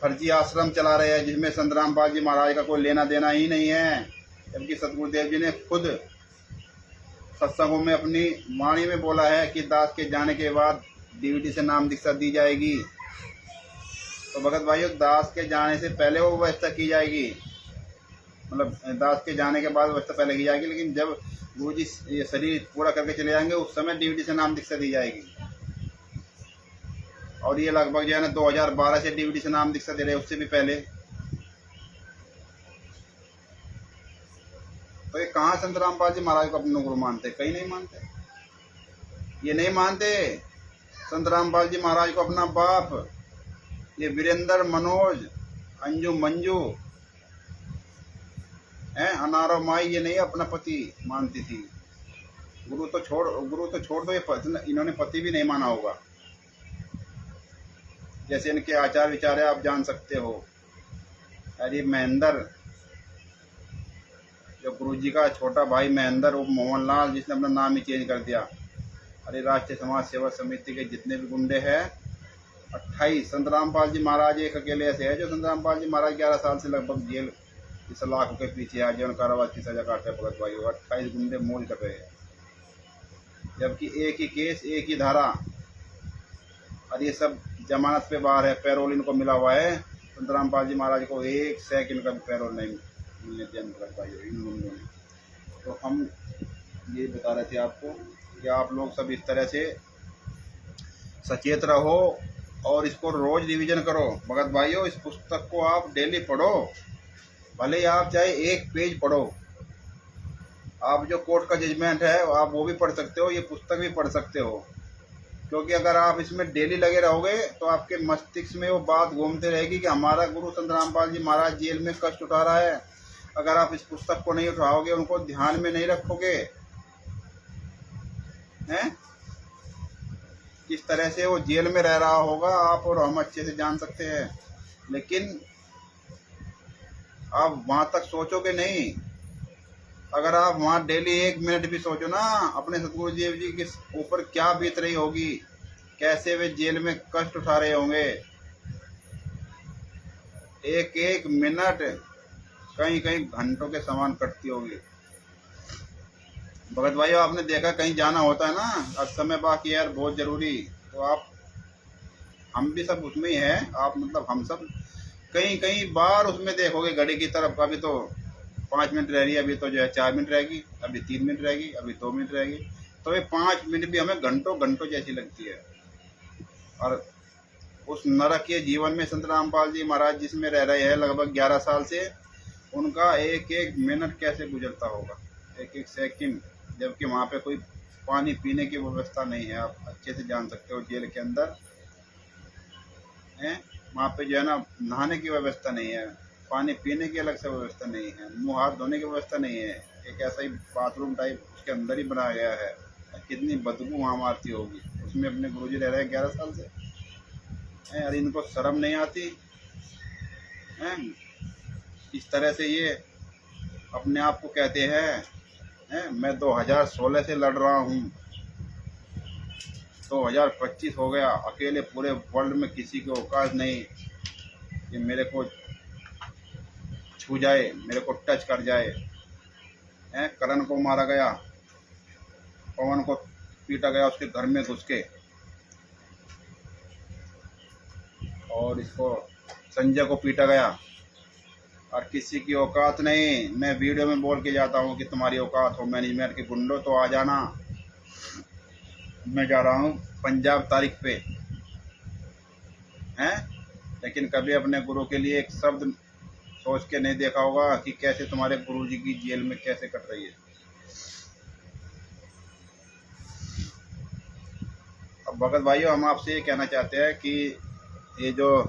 फर्जी आश्रम चला रहे हैं जिसमें संत रामपाल जी महाराज का कोई लेना देना ही नहीं है, जबकि सतगुरुदेव जी ने खुद सत्संगों में अपनी वाणी में बोला है कि दास के जाने के बाद डीवीटी से नाम दीक्षा दी जाएगी। तो भगत भाइयों, दास के जाने से पहले वो व्यवस्था की जाएगी, मतलब दास के जाने के बाद व्यवस्था पहले की जाएगी, लेकिन जब गुरुजी ये शरीर पूरा करके चले जाएंगे उस समय डीवीटी से नाम दीक्षा दी जाएगी। और ये लगभग जो है ना 2012 से डीवीटी से नाम दीक्षा दे रहे हैं, उससे भी पहले। तो ये कहाँ संत रामपाल जी महाराज को अपने गुरु मानते? कहीं नहीं मानते। ये नहीं मानते संत रामपाल जी महाराज को अपना बाप। ये वीरेंद्र, मनोज, अंजू, मंजू है, अनारो माई ये नहीं अपना पति मानती थी। गुरु तो छोड़ दो, ये इन्होंने पति भी नहीं माना होगा। जैसे इनके आचार विचार है आप जान सकते हो। अरे महेंद्र, जो गुरुजी का छोटा भाई महेंद्र उप मोहनलाल, जिसने अपना नाम ही चेंज कर दिया। अरे राष्ट्रीय समाज सेवा समिति के जितने भी गुंडे हैं 28, संत रामपाल जी महाराज एक अकेले ऐसे है जो संत रामपाल जी महाराज 11 साल से लगभग जेल इस लाखों के पीछे आजीवन कारावास की सजा काटते भगत भाई। 28 गुंडे मौज कर रहे हैं, जबकि एक ही केस, एक ही धारा, और ये सब जमानत पे बाहर है, पैरोल इनको मिला हुआ है। संत रामपाल जी महाराज को 1 सेकंड का भी पैरोल नहीं मिलने दिया भगत भाई इन गुंडों ने। तो हम ये बता रहे थे आपको कि आप लोग सब इस तरह से सचेत रहो और इसको रोज रिवीजन करो। भगत भाइयों, इस पुस्तक को आप डेली पढ़ो, भले ही आप चाहे 1 पेज पढ़ो। आप जो कोर्ट का जजमेंट है आप वो भी पढ़ सकते हो, ये पुस्तक भी पढ़ सकते हो, क्योंकि अगर आप इसमें डेली लगे रहोगे तो आपके मस्तिष्क में वो बात घूमते रहेगी कि हमारा गुरु संत रामपाल जी महाराज जेल में कष्ट उठा रहा है। अगर आप इस पुस्तक को नहीं उठाओगे, उनको ध्यान में नहीं रखोगे, हैं, किस तरह से वो जेल में रह रहा होगा आप और हम अच्छे से जान सकते हैं। लेकिन आप वहां तक सोचोगे नहीं। अगर आप वहां डेली 1 मिनट भी सोचो ना, अपने सतगुरु देव जी के ऊपर क्या बीत रही होगी, कैसे वे जेल में कष्ट उठा रहे होंगे। एक मिनट कहीं कहीं घंटों के समान कटती होगी। भगत भाइयों, आपने देखा कहीं जाना होता है ना, अब समय बाकी यार बहुत जरूरी, तो आप, हम भी सब उसमें ही हैं, आप मतलब हम सब कई बार उसमें देखोगे घड़ी की तरफ, अभी तो 5 मिनट रह रही है, अभी तो जो है 4 मिनट रहेगी, अभी 3 मिनट रहेगी, अभी 2 मिनट रहेगी। तो ये 5 मिनट भी हमें घंटों जैसी लगती है। और उस नरकीय जीवन में संत रामपाल जी महाराज जिसमें रह रहे हैं लगभग 11 साल से, उनका एक एक मिनट कैसे गुजरता होगा, एक एक सेकंड, जबकि वहाँ पे कोई पानी पीने की व्यवस्था नहीं है। आप अच्छे से जान सकते हो जेल के अंदर है, वहाँ पे जो है ना नहाने की व्यवस्था नहीं है, पानी पीने की अलग से व्यवस्था नहीं है, मुंह हाथ धोने की व्यवस्था नहीं है। एक ऐसा ही बाथरूम टाइप उसके अंदर ही बनाया गया है। कितनी बदबू वहाँ मारती होगी। उसमें अपने गुरुजी रह रहे हैं 11 साल से हैं, अरे इनको शर्म नहीं आती हैं। इस तरह से ये अपने आप को कहते हैं मैं 2016 से लड़ रहा हूँ, 2025 हो गया, अकेले पूरे वर्ल्ड में किसी की औकात नहीं कि मेरे को छू जाए, मेरे को टच कर जाए। करण को मारा गया, पवन को पीटा गया उसके घर में घुस के, और इसको संजय को पीटा गया, और किसी की औकात नहीं। मैं वीडियो में बोल के जाता हूँ कि तुम्हारी औकात हो मैनेजमेंट के गुंडों तो आ जाना। मैं जा रहा हूँ पंजाब तारीख पे हैं, लेकिन कभी अपने गुरु के लिए एक शब्द सोच के नहीं देखा होगा कि कैसे तुम्हारे गुरु जी की जेल में कैसे कट रही है। अब भगत भाइयों, हम आपसे ये कहना चाहते हैं कि ये जो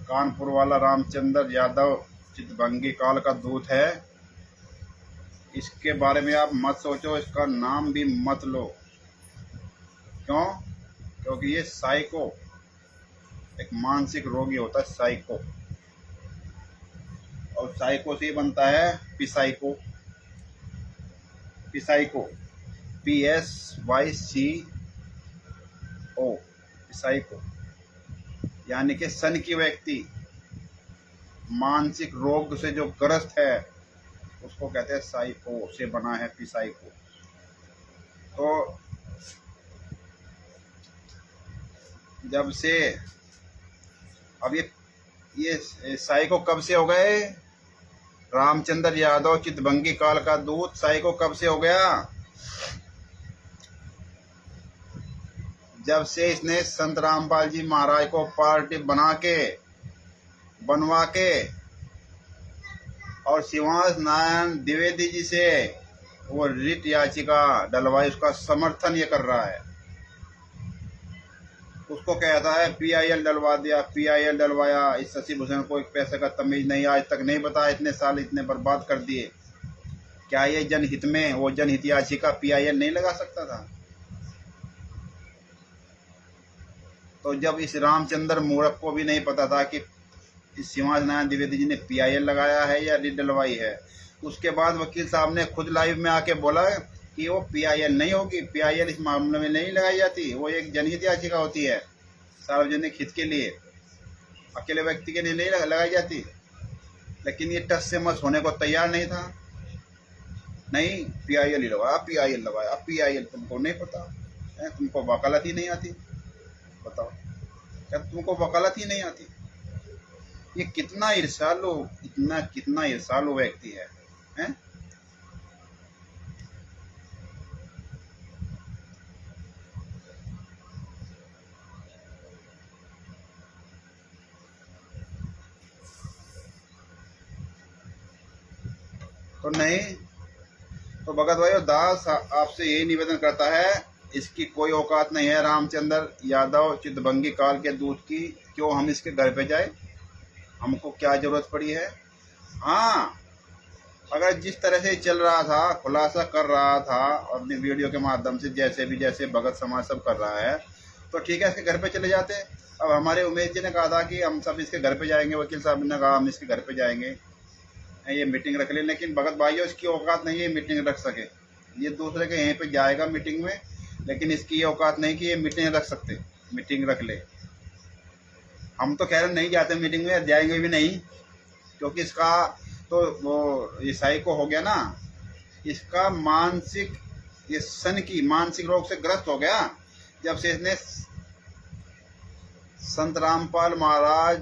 कानपुर वाला रामचंद्र यादव चितभंगी काल का दूत है, इसके बारे में आप मत सोचो, इसका नाम भी मत लो। क्यों? क्योंकि ये साइको, एक मानसिक रोगी होता है साइको, और साइको से ही बनता है पिसाइको। पिसाइको, PSYCO, पिसाइको यानी कि सन की व्यक्ति, मानसिक रोग से जो ग्रस्त है उसको कहते हैं साइको, से बना है पिसाइको। तो जब से अब ये साइको कब से हो गए? रामचंद्र यादव चितभंगी काल का दूत साइको कब से हो गया? जब से इसने संत रामपाल जी महाराज को पार्टी बनवा के और शिवांश नारायण द्विवेदी जी से वो रिट याचिका डलवाई, उसका समर्थन ये कर रहा है। उसको कहता है PIL डलवा दिया, PIL डलवाया। इस शशि भूषण को एक पैसे का तमीज नहीं, आज तक नहीं बताया, इतने साल इतने बर्बाद कर दिए। क्या ये जनहित में वो जनहित याचिका PIL नहीं लगा सकता था? तो जब इस रामचंद्र मूर्ख को भी नहीं पता था कि इस शिवांश नारायण द्विवेदी जी ने PIL लगाया है या रिट डलवाई है, उसके बाद वकील साहब ने खुद लाइव में आके बोला कि वो PIL नहीं होगी, PIL इस मामले में नहीं लगाई जाती, वो एक जनहित याचिका होती है, सार्वजनिक हित के लिए, अकेले व्यक्ति के लिए नहीं लगाई जाती। लेकिन ये टस से मस होने को तैयार नहीं था। नहीं, PIL ही लगाया, PIL लगाया, PIL तुमको नहीं पता है, तुमको वकालत ही नहीं आती। बताओ, क्या तुमको वकालत ही नहीं आती? ये कितना ईर्ष्यालु, कितना ईर्ष्यालु व्यक्ति है, हैं? तो नहीं, तो भगत भाई दास आपसे यही निवेदन करता है, इसकी कोई औकात नहीं है रामचंद्र यादव चितभंगी काल के दूत की। क्यों हम इसके घर पे जाए? हमको क्या जरूरत पड़ी है? हाँ, अगर जिस तरह से चल रहा था, खुलासा कर रहा था अपनी वीडियो के माध्यम से, जैसे भगत समाज सब कर रहा है, तो ठीक है, इसके घर पे चले जाते। अब हमारे उमेश जी ने कहा था कि हम सब इसके घर पे जाएंगे, वकील साहब ने कहा हम इसके घर पे जाएंगे, ये मीटिंग रख ले। लेकिन भगत भाइयों, इसकी औकात नहीं है मीटिंग रख सके। ये दूसरे के यहीं पे जाएगा मीटिंग में, लेकिन इसकी ये औकात नहीं कि ये मीटिंग रख सकते, मीटिंग रख ले। हम तो खैर नहीं जाते मीटिंग में, जाएंगे भी नहीं, क्योंकि इसका तो वो ईसाई को हो गया ना, इसका मानसिक, ये सन की मानसिक रोग से ग्रस्त हो गया जब से इसने संत रामपाल महाराज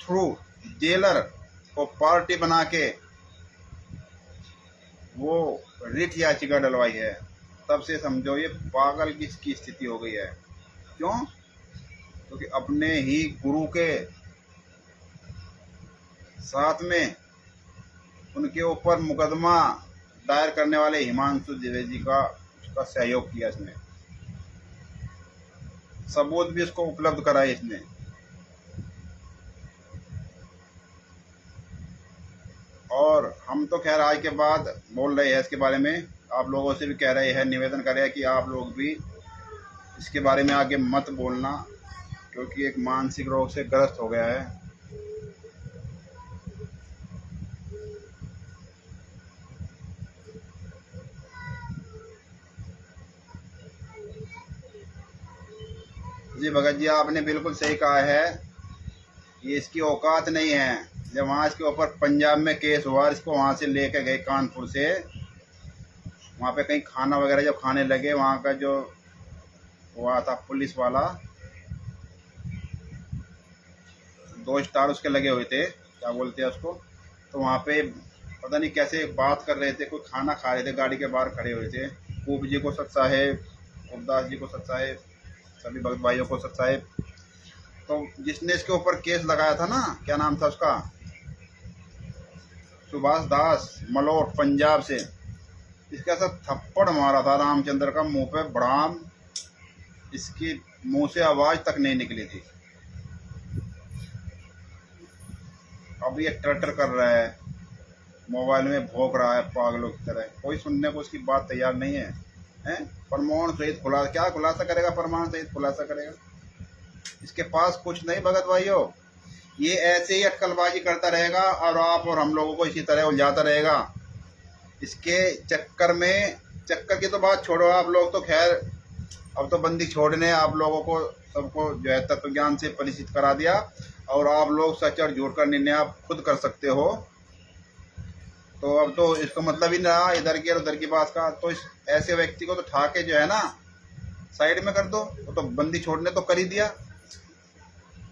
थ्रू जेलर को पार्टी बना के वो रिट याचिका डलवाई है। तब से समझो ये पागल की स्थिति हो गई है। क्यों? क्योंकि अपने ही गुरु के साथ में उनके ऊपर मुकदमा दायर करने वाले हिमांशु द्विवेदी का उसका सहयोग किया इसने, सबूत भी इसको उपलब्ध कराए इसने। और हम तो खैर आज के बाद बोल रहे हैं इसके बारे में, आप लोगों से भी कह रहे हैं, निवेदन कर रहे हैं कि आप लोग भी इसके बारे में आगे मत बोलना, क्योंकि एक मानसिक रोग से ग्रस्त हो गया है। जी भगत जी, आपने बिल्कुल सही कहा है, ये इसकी औकात नहीं है। जब वहाँ इसके ऊपर पंजाब में केस हुआ, इसको वहाँ से लेके गए कानपुर से, वहाँ पे कहीं खाना वगैरह जब खाने लगे, वहाँ का जो हुआ था पुलिस वाला, 2 स्टार उसके लगे हुए थे, क्या बोलते हैं उसको, तो वहाँ पे पता नहीं कैसे बात कर रहे थे, कोई खाना खा रहे थे, गाड़ी के बाहर खड़े हुए थे। कूप जी को सत साहेब, उपदास जी को सत साहेब, सभी भगत भाइयों को सत साहेब। तो जिसने इसके ऊपर केस लगाया था ना, क्या नाम था उसका, सुभाष दास मलोट पंजाब से, इसका सब थप्पड़ मारा था रामचंद्र का मुंह पे, बड़ाम, इसकी मुंह से आवाज तक नहीं निकली थी। अब ये टर कर रहा है, मोबाइल में भोंक रहा है पागलों की तरह, कोई सुनने को उसकी बात तैयार नहीं है, हैं? प्रमाण सहित खुलासा, क्या खुलासा करेगा, प्रमाण सहित खुलासा करेगा, इसके पास कुछ नहीं भगत भाइयों। ये ऐसे ही अटकलबाजी करता रहेगा और आप और हम लोगों को इसी तरह उलझाता रहेगा। इसके चक्कर की तो बात छोड़ो, आप लोग तो खैर अब तो बंदी छोड़ने आप लोगों को सबको जो है तत्व ज्ञान से परिचित करा दिया, और आप लोग सच और झूठ का निर्णय आप खुद कर सकते हो। तो अब तो इसका मतलब ही ना इधर की और उधर की बात का, तो ऐसे व्यक्ति को तो ठाके जो है ना साइड में कर दो, तो बंदी छोड़ने तो कर ही दिया।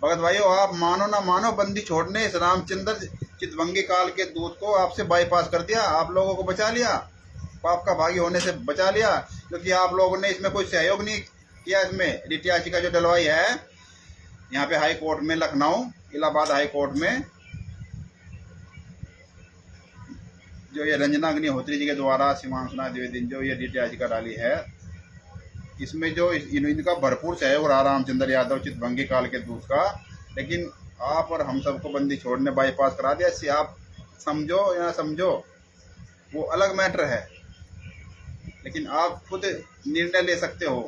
भगत भाइयों, आप मानो ना मानो, बंदी छोड़ने इस रामचंद्र चितवंगी काल के दूत को आपसे बाईपास कर दिया, आप लोगों को बचा लिया, पाप का भागी होने से बचा लिया, क्योंकि आप लोगों ने इसमें कोई सहयोग नहीं किया। इसमें रिट याचिका जो डलवाई है यहाँ पे हाई कोर्ट में, लखनऊ इलाहाबाद हाई कोर्ट में, जो ये रंजना अग्निहोत्री जी के द्वारा शिवांशना द्विवेदी जो ये रिट याचिका डाली है, इसमें जो इनका भरपूर सहयोग रहा रामचंद्र यादव चितभंगी काल के दूत का, लेकिन आप और हम सबको बंदी छोड़ने बाईपास करा दिया। इससे आप समझो या ना समझो वो अलग मैटर है, लेकिन आप खुद निर्णय ले सकते हो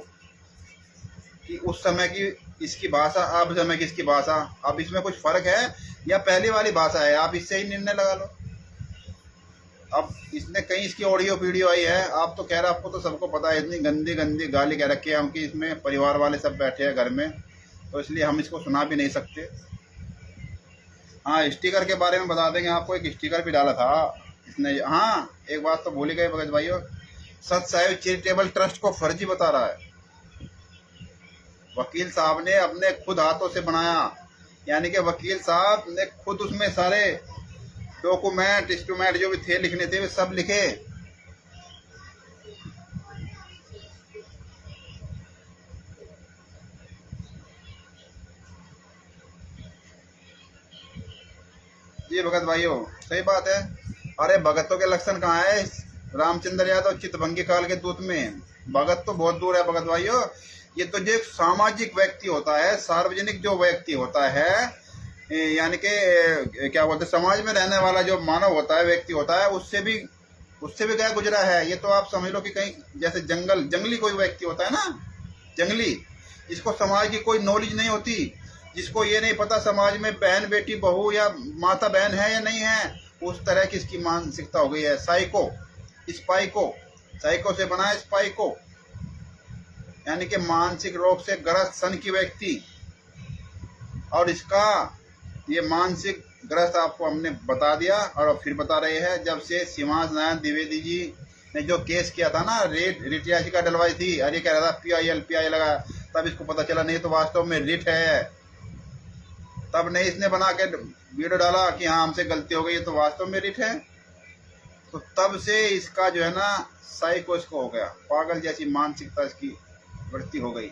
कि उस समय की इसकी भाषा, अब समय की इसकी भाषा, अब इसमें कुछ फर्क है या पहली वाली भाषा है, आप इससे ही निर्णय लगा लो। अब इसने कहीं इसकी ऑडियो वीडियो आई है, आप तो कह रहे, आपको तो सबको पता है, इतनी गंदी गंदी गाली कह रखी है हमकी, इसमें परिवार वाले सब बैठे हैं घर में, तो इसलिए हम इसको सुना भी नहीं सकते। हाँ, स्टिकर के बारे में बता देंगे आपको, एक स्टिकर भी डाला था इसने। हाँ, एक बात तो भूल ही गए भगत भाइयों, सत साहिब चैरिटेबल ट्रस्ट को फर्जी बता रहा है। वकील साहब ने अपने खुद हाथों से बनाया, यानी कि वकील साहब ने खुद उसमें सारे डॉक्यूमेंट इंस्ट्रूमेंट जो भी थे लिखने थे वे सब लिखे। जी भगत भाइयों, सही बात है। अरे भगतों के लक्षण कहाँ है रामचंद्र यादव चितभंगी काल के दूत में? भगत तो बहुत दूर है भगत भाइयों, ये तो जो एक सामाजिक व्यक्ति होता है, सार्वजनिक जो व्यक्ति होता है, यानी कि क्या बोलते हैं, समाज में रहने वाला जो मानव होता है, व्यक्ति होता है, उससे भी गया गुजरा है। ये तो आप समझ लो कि कहीं जैसे जंगली कोई व्यक्ति होता है ना, जंगली, इसको समाज की कोई नॉलेज नहीं होती, जिसको ये नहीं पता समाज में बहन बेटी बहू या माता बहन है या नहीं है, उस तरह की इसकी मानसिकता हो गई है। साइको से बना है स्पाइको, यानी कि मानसिक रोग से ग्रस्त सन की व्यक्ति। और इसका ये मानसिक ग्रस्त आपको हमने बता दिया, और फिर बता रहे हैं, जब से शिवांश नारायण द्विवेदी जी ने जो केस किया था ना, रिट याचिका डलवाई थी, अरे कह रहा था PIL लगा, तब इसको पता चला नहीं तो वास्तव में रिट है। तब नहीं इसने बना के वीडियो डाला कि हाँ हमसे गलती हो गई, तो वास्तव में रिट है। तो तब से इसका जो है ना साइको इसको हो गया, पागल जैसी मानसिकता इसकी वृत्ति हो गई।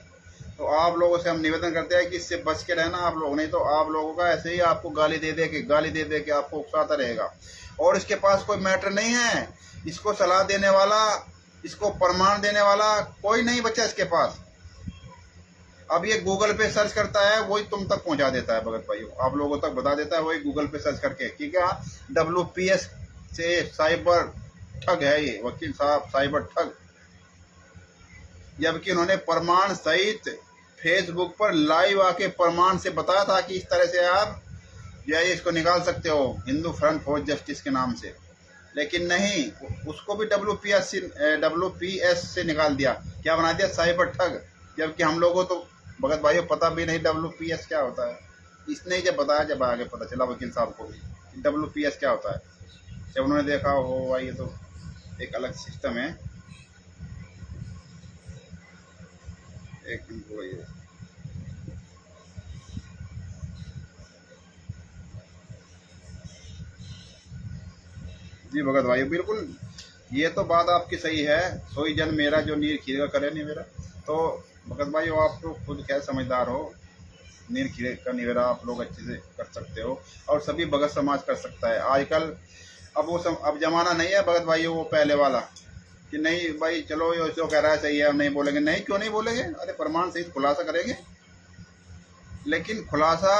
तो आप लोगों से हम निवेदन करते हैं कि इससे बच के रहना आप लोग, नहीं तो आप लोगों का ऐसे ही आपको गाली दे के आपको उकसाता रहेगा। और इसके पास कोई मैटर नहीं है, इसको सलाह देने वाला, इसको प्रमाण देने वाला कोई नहीं बचा इसके पास। अब ये गूगल पे सर्च करता है, वही तुम तक पहुंचा देता है भगत भाइयों, आप लोगों तक बता देता है वही गूगल पे सर्च करके कि क्या WPS से साइबर ठग है ये वकील साहब, साइबर ठग। जबकि उन्होंने प्रमाण सहित फेसबुक पर लाइव आके प्रमाण से बताया था कि इस तरह से आप जो है इसको निकाल सकते हो, हिंदू फ्रंट फॉर जस्टिस के नाम से। लेकिन नहीं, उसको भी WPS से निकाल दिया, क्या बना दिया, साइबर ठग। जबकि हम लोगों तो भगत भाइयों पता भी नहीं WPS क्या होता है। इसने ही जब बताया, जब आगे पता चला वकील साहब को भी WPS क्या होता है, जब उन्होंने देखा हो भाई ये तो एक अलग सिस्टम है। एक मिनट भाई, जी भगत भाई बिल्कुल ये तो बात आपकी सही है, सोई जन मेरा जो नीर खीरेगा करे नहीं मेरा। तो भगत भाई आप तो खुद क्या समझदार हो, नीर खीरे का निवेरा आप लोग अच्छे से कर सकते हो और सभी भगत समाज कर सकता है आजकल। अब जमाना नहीं है भगत भाई वो पहले वाला कि नहीं भाई चलो ये जो कह रहा है सही है, हम नहीं बोलेंगे। नहीं, क्यों नहीं बोलेंगे, अरे प्रमाण सहित खुलासा करेंगे। लेकिन खुलासा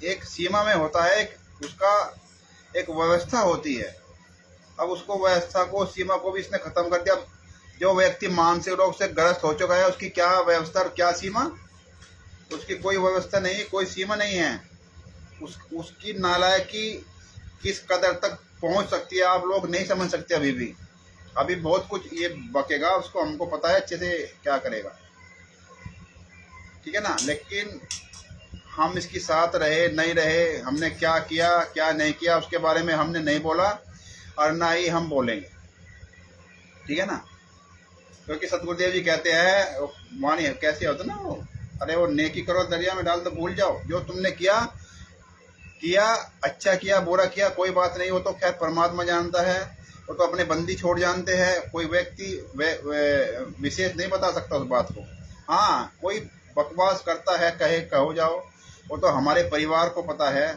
एक सीमा में होता है, उसका एक व्यवस्था होती है। अब उसको व्यवस्था को, सीमा को भी इसने खत्म कर दिया। जो व्यक्ति मानसिक रोग से ग्रस्त हो चुका है उसकी क्या व्यवस्था और क्या सीमा, उसकी कोई व्यवस्था नहीं, कोई सीमा नहीं है। उसकी नालायकी किस कदर तक पहुंच सकती है आप लोग नहीं समझ सकते। अभी बहुत कुछ ये बकेगा, उसको हमको पता है अच्छे से क्या करेगा, ठीक है ना। लेकिन हम इसके साथ रहे नहीं रहे, हमने क्या किया क्या नहीं किया उसके बारे में हमने नहीं बोला और ना ही हम बोलेंगे, ठीक है ना। क्योंकि सतगुरुदेव जी कहते हैं, मानिए कैसे होता ना वो, अरे वो नेकी करो दरिया में डाल तो भूल जाओ। जो तुमने किया अच्छा किया बुरा किया कोई बात नहीं, वो तो खैर परमात्मा जानता है, वो तो अपने बंदी छोड़ जानते हैं। कोई व्यक्ति विशेष नहीं बता सकता उस बात को। हाँ, कोई बकवास करता है, कहो जाओ, वो तो हमारे परिवार को पता है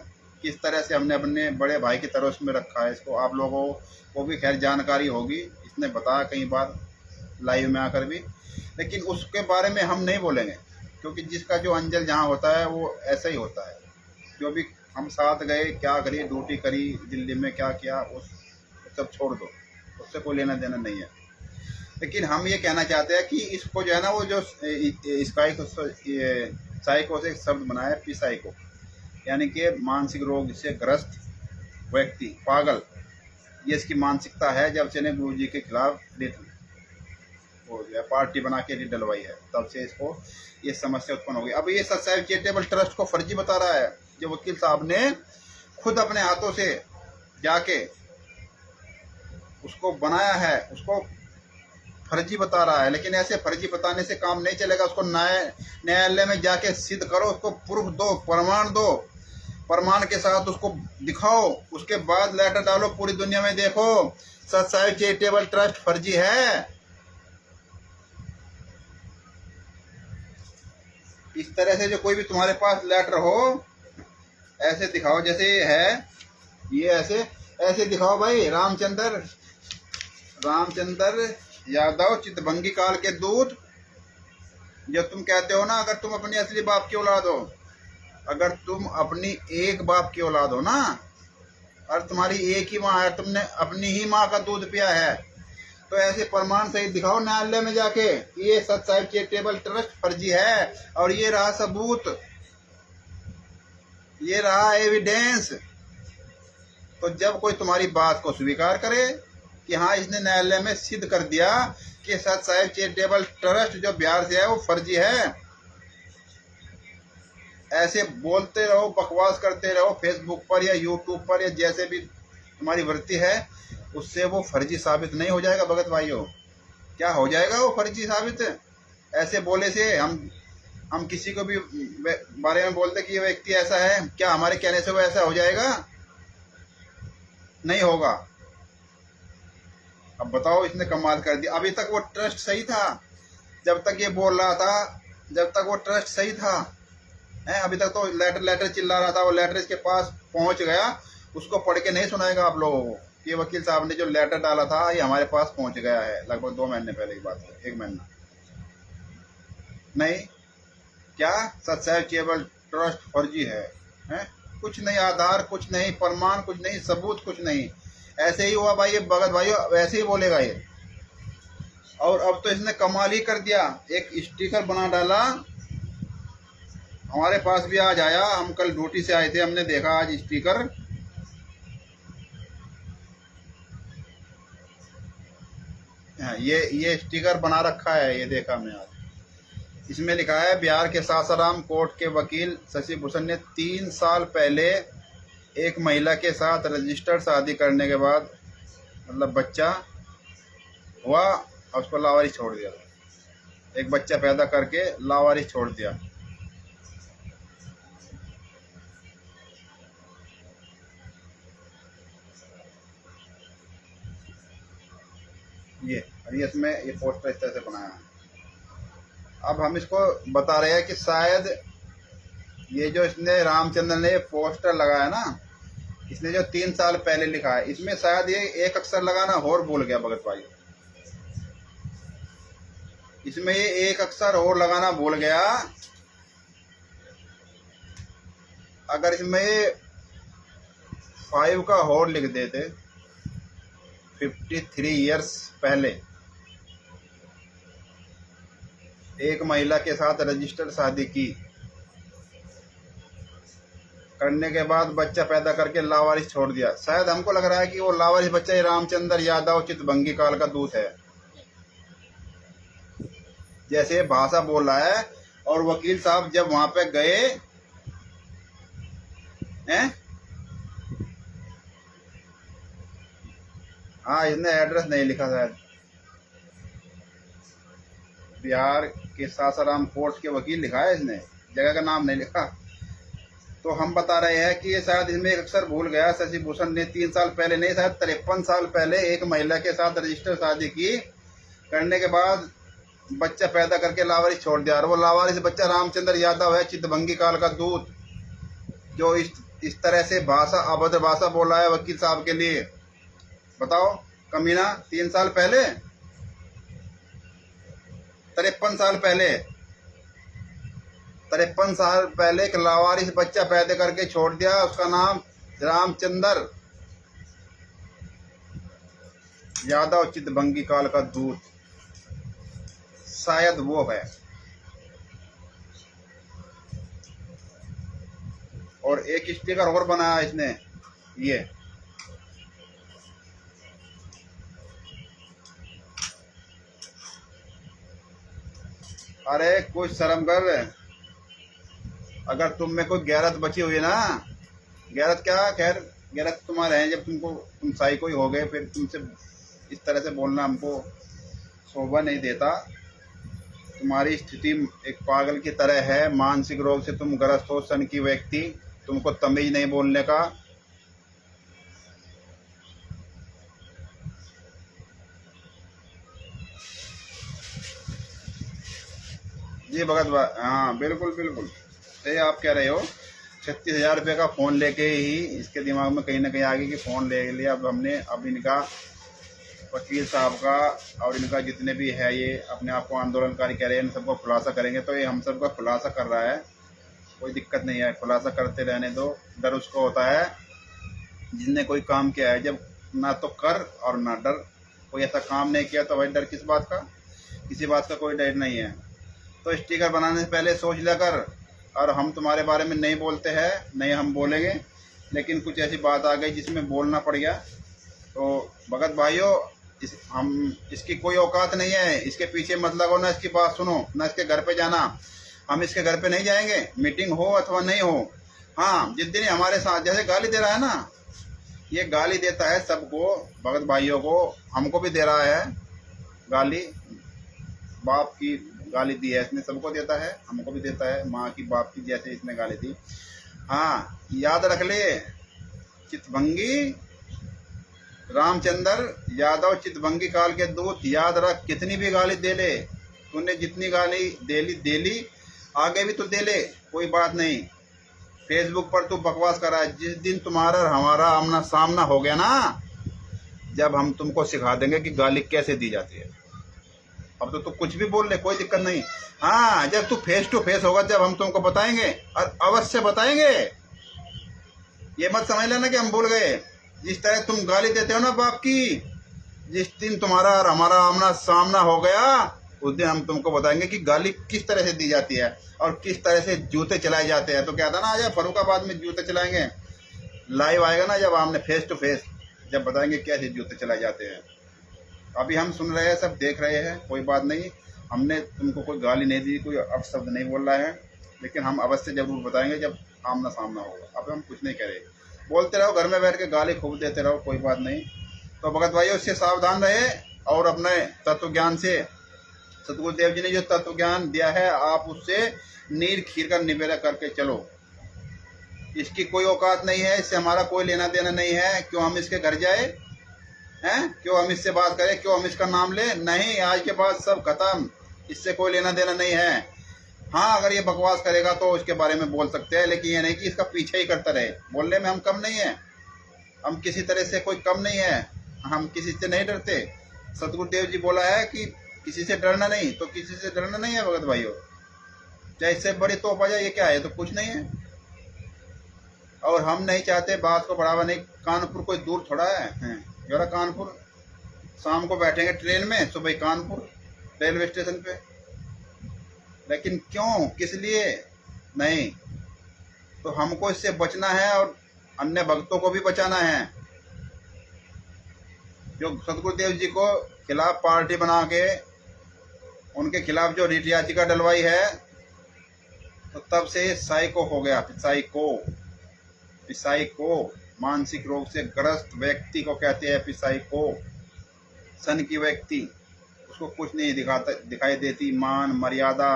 किस तरह से हमने अपने बड़े भाई की तरह उसमें रखा है इसको। आप लोगों को भी खैर जानकारी होगी, इसने बताया कई बार लाइव में आकर भी। लेकिन उसके बारे में हम नहीं बोलेंगे, क्योंकि जिसका जो अंजल जहाँ होता है वो ऐसा ही होता है। जो भी हम साथ गए, क्या करी, ड्यूटी करी दिल्ली में, क्या किया, उस सब छोड़ दो, उससे कोई लेना देना नहीं है। लेकिन हम ये कहना चाहते हैं कि इसको जो है ना, वो जो साइको से शब्द बनाया है, साइको यानी कि मानसिक रोग से ग्रस्त व्यक्ति, पागल, ये इसकी मानसिकता है। जब से ने गुरु जी के खिलाफ हो गया, पार्टी बना के डलवाई है, तब से इसको ये समस्या उत्पन्न हो गई। अब ये सत्साई चैरिटेबल ट्रस्ट को फर्जी बता रहा है, जो वकील साहब ने खुद अपने हाथों से जाके उसको बनाया है, उसको फर्जी बता रहा है। लेकिन ऐसे फर्जी बताने से काम नहीं चलेगा, उसको न्यायालय में जाके सिद्ध करो, उसको प्रूफ दो, प्रमाण दो, प्रमाण के साथ उसको दिखाओ, उसके बाद लेटर डालो, पूरी दुनिया में देखो सत्साई चैरिटेबल ट्रस्ट फर्जी है। इस तरह से जो कोई भी तुम्हारे पास लेटर हो ऐसे दिखाओ, जैसे है ये ऐसे दिखाओ भाई। रामचंद्र यादव चितभंगी काल के दूत। जब तुम कहते हो ना, अगर तुम अपनी असली बाप की औलाद हो, अगर तुम अपनी एक बाप की औलाद हो ना, और तुम्हारी एक ही माँ है, तुमने अपनी ही माँ का दूध पिया है, तो ऐसे प्रमाण सहित दिखाओ न्यायालय में जाके ये सत्साई चैरिटेबल ट्रस्ट फर्जी है। और ये रहा सबूत, ये रहा एविडेंस। तो जब कोई तुम्हारी बात को स्वीकार करे कि हाँ इसने न्यायालय में सिद्ध कर दिया कि सत्साई चैरिटेबल ट्रस्ट जो बिहार से है वो फर्जी है, ऐसे बोलते रहो, बकवास करते रहो फेसबुक पर या यूट्यूब पर या जैसे भी तुम्हारी वृत्ति है, उससे वो फर्जी साबित नहीं हो जाएगा भगत भाइयों। क्या हो जाएगा वो फर्जी साबित? ऐसे बोले से हम किसी को भी बारे में बोलते कि ये व्यक्ति ऐसा है, क्या हमारे कहने से वो ऐसा हो जाएगा? नहीं होगा। अब बताओ, इसने कमाल कर दिया। अभी तक वो ट्रस्ट सही था, जब तक ये बोल रहा था जब तक वो ट्रस्ट सही था है, अभी तक तो लेटर लेटर चिल्ला रहा था, वो लेटर इसके पास पहुंच गया, उसको पढ़ के नहीं सुनाएगा आप लोगों को कि वकील साहब ने जो लेटर डाला था ये हमारे पास पहुंच गया है, लगभग 2 महीने पहले की बात है, 1 महीना नहीं। क्या सत्साई चैरिटेबल ट्रस्ट फर्जी है? कुछ नहीं आधार, कुछ नहीं प्रमाण, कुछ नहीं सबूत, कुछ नहीं, ऐसे ही हुआ भाई, ये भगत भाई वैसे ही बोलेगा ये। और अब तो इसने कमाल ही कर दिया, एक स्टिकर बना डाला, हमारे पास भी आज आया, हम कल ड्यूटी से आए थे, हमने देखा आज स्टिकर, ये स्टिकर बना रखा है, ये देखा मैं आज। इसमें लिखा है बिहार के सासाराम कोर्ट के वकील शशि भूषण ने 3 साल पहले एक महिला के साथ रजिस्टर्ड शादी करने के बाद, मतलब बच्चा हुआ और उसको लावारिस छोड़ दिया, एक बच्चा पैदा करके लावारिस छोड़ दिया। ये और ये इसमें ये पोस्टर इस तरह से बनाया है। अब हम इसको बता रहे हैं कि शायद ये जो इसने रामचंद्र ने पोस्टर लगाया ना, इसने जो 3 साल पहले लिखा है, इसमें शायद ये एक अक्षर लगाना और भूल गया भगत भाई, इसमें ये एक अक्षर और लगाना भूल गया। अगर इसमें ये 5 का और लिख देते, 53 ईयर्स पहले एक महिला के साथ रजिस्टर्ड शादी की, करने के बाद बच्चा पैदा करके लावारिस छोड़ दिया, शायद हमको लग रहा है कि वो लावारिस बच्चा ही रामचंद्र यादव चितभंगी काल का दूत है, जैसे भाषा बोल रहा है। और वकील साहब जब वहां पे गए हैं, हाँ इसने एड्रेस नहीं लिखा शायद, बिहार के सासाराम कोर्ट के वकील लिखा है इसने, जगह का नाम नहीं लिखा। तो हम बता रहे हैं कि ये शायद इसमें एक अक्षर भूल गया। शशि भूषण ने 3 साल पहले नहीं, शायद 53 साल पहले एक महिला के साथ रजिस्टर्ड शादी की, करने के बाद बच्चा पैदा करके लावारिस छोड़ दिया, और वो लावारिस बच्चा रामचंद्र यादव है, चितभंगी काल का दूत, जो इस तरह से भाषा, अभद्र भाषा बोल रहा है वकील साहब के लिए। बताओ कमीना, 3 साल पहले, 53 साल पहले, 53 साल पहले एक लावारिस बच्चा पैदा करके छोड़ दिया, उसका नाम रामचंद्र यादव, चितभंगी काल का दूत, शायद वो है। और एक स्टिकर और बनाया इसने, ये अरे कुछ शर्म कर, अगर तुम में कोई गैरत बची हुई है ना, गैरत क्या, खैर गैरत तुम्हारे हैं, जब तुम साई कोई हो गए, फिर तुमसे इस तरह से बोलना हमको शोभा नहीं देता। तुम्हारी स्थिति एक पागल की तरह है, मानसिक रोग से तुम ग्रस्त हो, सन की व्यक्ति, तुमको तमीज नहीं बोलने का। जी भगत भाई, हाँ बिल्कुल बिल्कुल सही आप कह रहे हो। 36,000 रुपये का फ़ोन लेके ही इसके दिमाग में कहीं ना कहीं आ गई कि फ़ोन ले लिया। अब इनका वकील साहब का और इनका जितने भी है ये अपने आप को आंदोलनकारी कह रहे हैं, इन सबको खुलासा करेंगे, तो ये हम सबका खुलासा कर रहा है, कोई दिक्कत नहीं है, खुलासा करते रहने दो। डर उसको होता है जिसने कोई काम किया है, जब ना तो कर और ना डर, कोई ऐसा काम नहीं किया तो भाई डर किस बात का, किसी बात का कोई डर नहीं है। तो स्टिकर बनाने से पहले सोच लिया कर। और हम तुम्हारे बारे में नहीं बोलते हैं, नहीं हम बोलेंगे, लेकिन कुछ ऐसी बात आ गई जिसमें बोलना पड़ गया। तो भगत भाइयों, इसकी कोई औकात नहीं है, इसके पीछे मत लगो, ना इसकी बात सुनो, ना इसके घर पे जाना। हम इसके घर पे नहीं जाएंगे, मीटिंग हो अथवा नहीं हो। हाँ, जिस दिन हमारे साथ जैसे गाली दे रहा है ना, ये गाली देता है सबको, भगत भाइयों को, हमको भी दे रहा है गाली, बाप की गाली दी है इसने, सबको देता है, हमको भी देता है, माँ की बाप की जैसे इसने गाली दी। हाँ याद रख ले, चितभंगी रामचंद्र यादव, चितभंगी काल के दूत, याद रख, कितनी भी गाली दे ले, तूने जितनी गाली दे ली, आगे भी तो दे ले, कोई बात नहीं। फेसबुक पर तू बकवास कर रहा है। जिस दिन तुम्हारा और हमारा आमना सामना हो गया ना, जब हम तुमको सिखा देंगे कि गाली कैसे दी जाती है। अब तो तू कुछ भी बोल ले, कोई दिक्कत नहीं। हाँ, जब तू फेस टू फेस होगा, जब हम तुमको बताएंगे, और अवश्य बताएंगे। ये मत समझ लेना कि हम भूल गए। जिस तरह तुम गाली देते हो ना बाप की, जिस दिन तुम्हारा और हमारा आमना सामना हो गया, उस दिन हम तुमको बताएंगे कि गाली किस तरह से दी जाती है और किस तरह से जूते चलाए जाते हैं। तो क्या था ना, आज फरुखाबाद में जूते चलाएंगे, लाइव आएगा ना जब हमने फेस टू फेस, जब बताएंगे कैसे जूते चलाए जाते हैं। अभी हम सुन रहे हैं, सब देख रहे हैं, कोई बात नहीं। हमने तुमको कोई गाली नहीं दी, कोई अपशब्द नहीं बोल रहा है, लेकिन हम अवश्य जरूर बताएंगे जब आमना सामना होगा। अब हम कुछ नहीं करें, बोलते रहो, घर में बैठ के गाली खूब देते रहो, कोई बात नहीं। तो भगत भाइयों, इससे सावधान रहे और अपने तत्व ज्ञान से, सतगुरुदेव जी ने जो तत्व ज्ञान दिया है, आप उससे नीर खीर का निबेरा करके चलो। इसकी कोई औकात नहीं है, इससे हमारा कोई लेना देना नहीं है। क्यों हम इसके घर जाए हैं, क्यों हम इससे बात करें, क्यों हम इसका नाम ले? नहीं, आज के बाद सब खत्म, इससे कोई लेना देना नहीं है। हाँ, अगर ये बकवास करेगा तो इसके बारे में बोल सकते हैं, लेकिन ये नहीं कि इसका पीछे ही करता रहे। बोलने में हम कम नहीं है, हम किसी तरह से कोई कम नहीं है, हम किसी से नहीं डरते। सतगुरुदेव जी बोला है कि किसी से डरना नहीं, तो किसी से डरना नहीं है भगत भाइयों। चाहे इससे बड़ी तोहफा जाए, ये क्या है, तो कुछ नहीं है। और हम नहीं चाहते बात को बढ़ावा नहीं। कानपुर कोई दूर थोड़ा है, जरा कानपुर, शाम को बैठेंगे ट्रेन में, सुबह कानपुर रेलवे स्टेशन पे। लेकिन क्यों, किस लिए नहीं, तो हमको इससे बचना है और अन्य भक्तों को भी बचाना है। जो सतगुरुदेव जी को खिलाफ पार्टी बना के उनके खिलाफ जो रीट याचिका डलवाई है, तो तब से साइको हो गया। पिसाइको मानसिक रोग से ग्रस्त व्यक्ति को कहते हैं पिसाइको। सन की व्यक्ति, उसको कुछ नहीं दिखाई देती मान मर्यादा।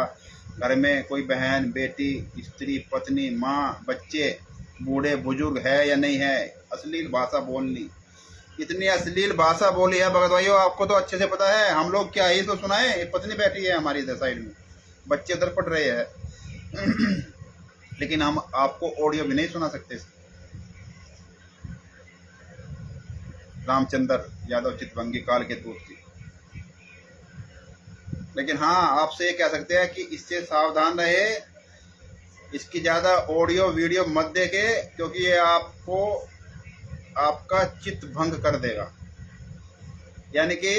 घर में कोई बहन बेटी स्त्री पत्नी माँ बच्चे बूढ़े बुजुर्ग है या नहीं है, अश्लील भाषा बोलनी। इतनी अश्लील भाषा बोली है भगत भाइयों, आपको तो अच्छे से पता है। हम लोग क्या ही तो सुनाए, पत्नी बैठी है हमारी इधर साइड में, बच्चे उधर पढ़ रहे हैं लेकिन हम आपको ऑडियो भी नहीं सुना सकते। रामचंद्र यादव चितवंगी काल के दूत की। लेकिन हाँ, आपसे ये कह सकते हैं कि इससे सावधान रहे, इसकी ज़्यादा ऑडियो वीडियो मत देखे, क्योंकि ये आपको आपका चित्त भंग कर देगा। यानी कि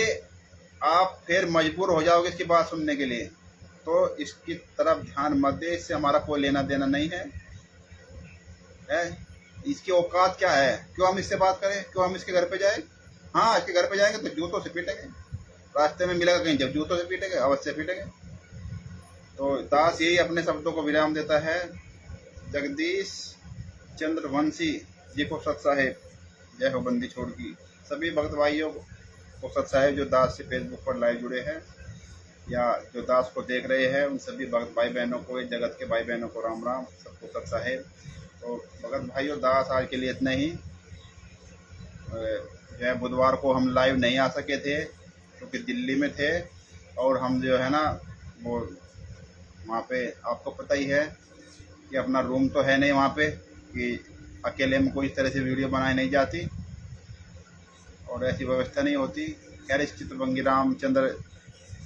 आप फिर मजबूर हो जाओगे इसकी बात सुनने के लिए। तो इसकी तरफ ध्यान मत दे, इससे हमारा कोई लेना देना नहीं है। इसकी औकात क्या है, क्यों हम इससे बात करें, क्यों हम इसके घर पे जाए? हाँ, इसके घर पे जाएंगे तो जूतों से पीटेंगे, रास्ते में मिलेगा कहीं जब जूतों से पीटेंगे, अवश्य पीटेंगे। तो दास यही अपने शब्दों को विराम देता है। जगदीश चंद्र वंशी जी को सत साहेब, जय हो बंदी छोड़ की। सभी भक्त भाइयों को सत साहेब, जो दास से फेसबुक पर लाइव जुड़े हैं या जो दास को देख रहे हैं, उन सभी भक्त भाई बहनों को, जगत के भाई बहनों को राम राम, सबको सत साहेब। तो भगत भाइयों, दास आज के लिए इतना ही। जो है बुधवार को हम लाइव नहीं आ सके थे क्योंकि दिल्ली में थे, और हम जो है ना वो वहाँ पे आपको पता ही है कि अपना रूम तो है नहीं वहाँ पे, कि अकेले में कोई इस तरह से वीडियो बनाई नहीं जाती और ऐसी व्यवस्था नहीं होती। खैर, इस चितवंगी रामचंद्र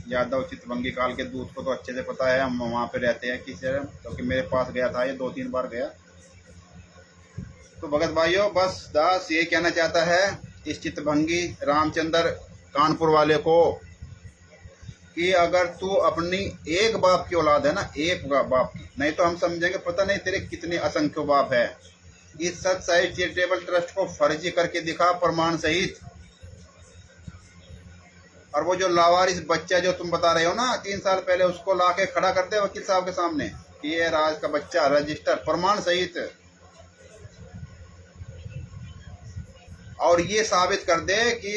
यादव चितवंगी काल के दूत को तो अच्छे से पता है, हम वहाँ पे रहते हैं किस तरह, क्योंकि मेरे पास गया था, ये 2-3 बार गया। तो भगत भाइयों, बस दास ये कहना चाहता है इस चितभंगी रामचंद्र कानपुर वाले को कि अगर तू अपनी एक बाप की औलाद है ना, एक बाप की, नहीं तो हम समझेंगे पता नहीं तेरे कितने असंख्य बाप है। इस सत साहिब चैरिटेबल ट्रस्ट को फर्जी करके दिखा प्रमाण सहित। और वो जो लावारिस बच्चा जो तुम बता रहे हो ना 3 साल पहले, उसको ला के खड़ा कर दे वकील साहब के सामने कि ये राज का बच्चा, रजिस्टर प्रमाण सहित, और ये साबित कर दे कि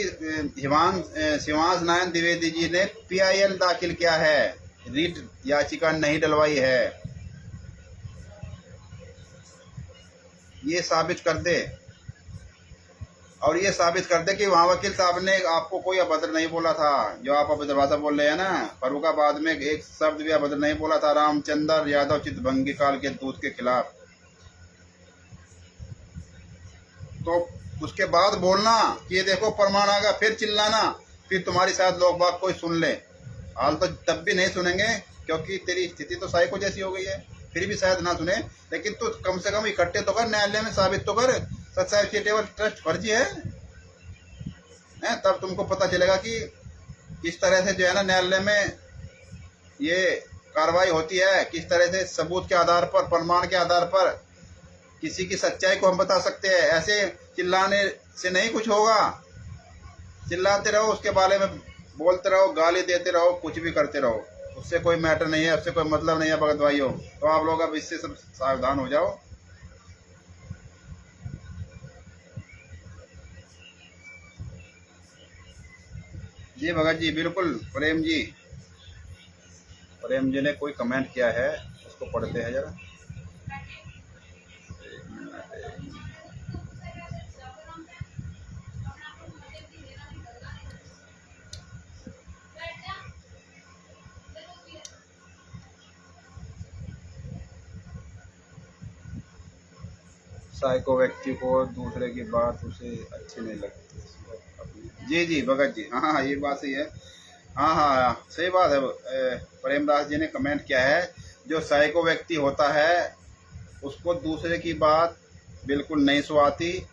शिवांश नारायण द्विवेदी जी ने PIL दाखिल किया है, रीट याचिका नहीं डलवाई है, ये साबित कर दे। और ये साबित कर दे कि वहाँ वकील साहब ने आपको कोई अभद्र नहीं बोला था, जो आप अभद्र भाषा बोल रहे हैं ना। फर्रुखाबाद में एक शब्द भी अभद्र नहीं बोला था रामचंद्र यादव चितभंगी काल के दूत के खिलाफ। तो उसके बाद बोलना कि ये देखो प्रमाण आ गया, फिर चिल्लाना, फिर तुम्हारी शायद लोग बाग कोई सुन ले। हाल तो तब भी नहीं सुनेंगे क्योंकि तेरी स्थिति तो साइको जैसी हो गई है, फिर भी शायद ना सुने। लेकिन तू कम से कम इकट्ठे तो कर, न्यायालय में साबित तो कर सच्चाई चैरिटेबल ट्रस्ट फर्जी है, तब तुमको पता चलेगा कि किस तरह से जो है ना न्यायालय में ये कार्रवाई होती है, किस तरह से सबूत के आधार पर, प्रमाण के आधार पर किसी की सच्चाई को हम बता सकते हैं। ऐसे चिल्लाने से नहीं कुछ होगा। चिल्लाते रहो, उसके बारे में बोलते रहो, गाली देते रहो, कुछ भी करते रहो, उससे कोई मैटर नहीं है, उससे कोई मतलब नहीं है भगत भाइयों। तो आप लोग अब इससे सब सावधान हो जाओ। जी भगत जी, बिल्कुल। प्रेम जी ने कोई कमेंट किया है, उसको पढ़ते हैं जरा। साइको व्यक्ति को दूसरे की बात उसे अच्छी नहीं लगती। जी जी भगत जी, हाँ हाँ, ये बात सही है। हाँ हाँ, सही बात है। प्रेमदास जी ने कमेंट किया है, जो साइको व्यक्ति होता है उसको दूसरे की बात बिल्कुल नहीं सुहाती,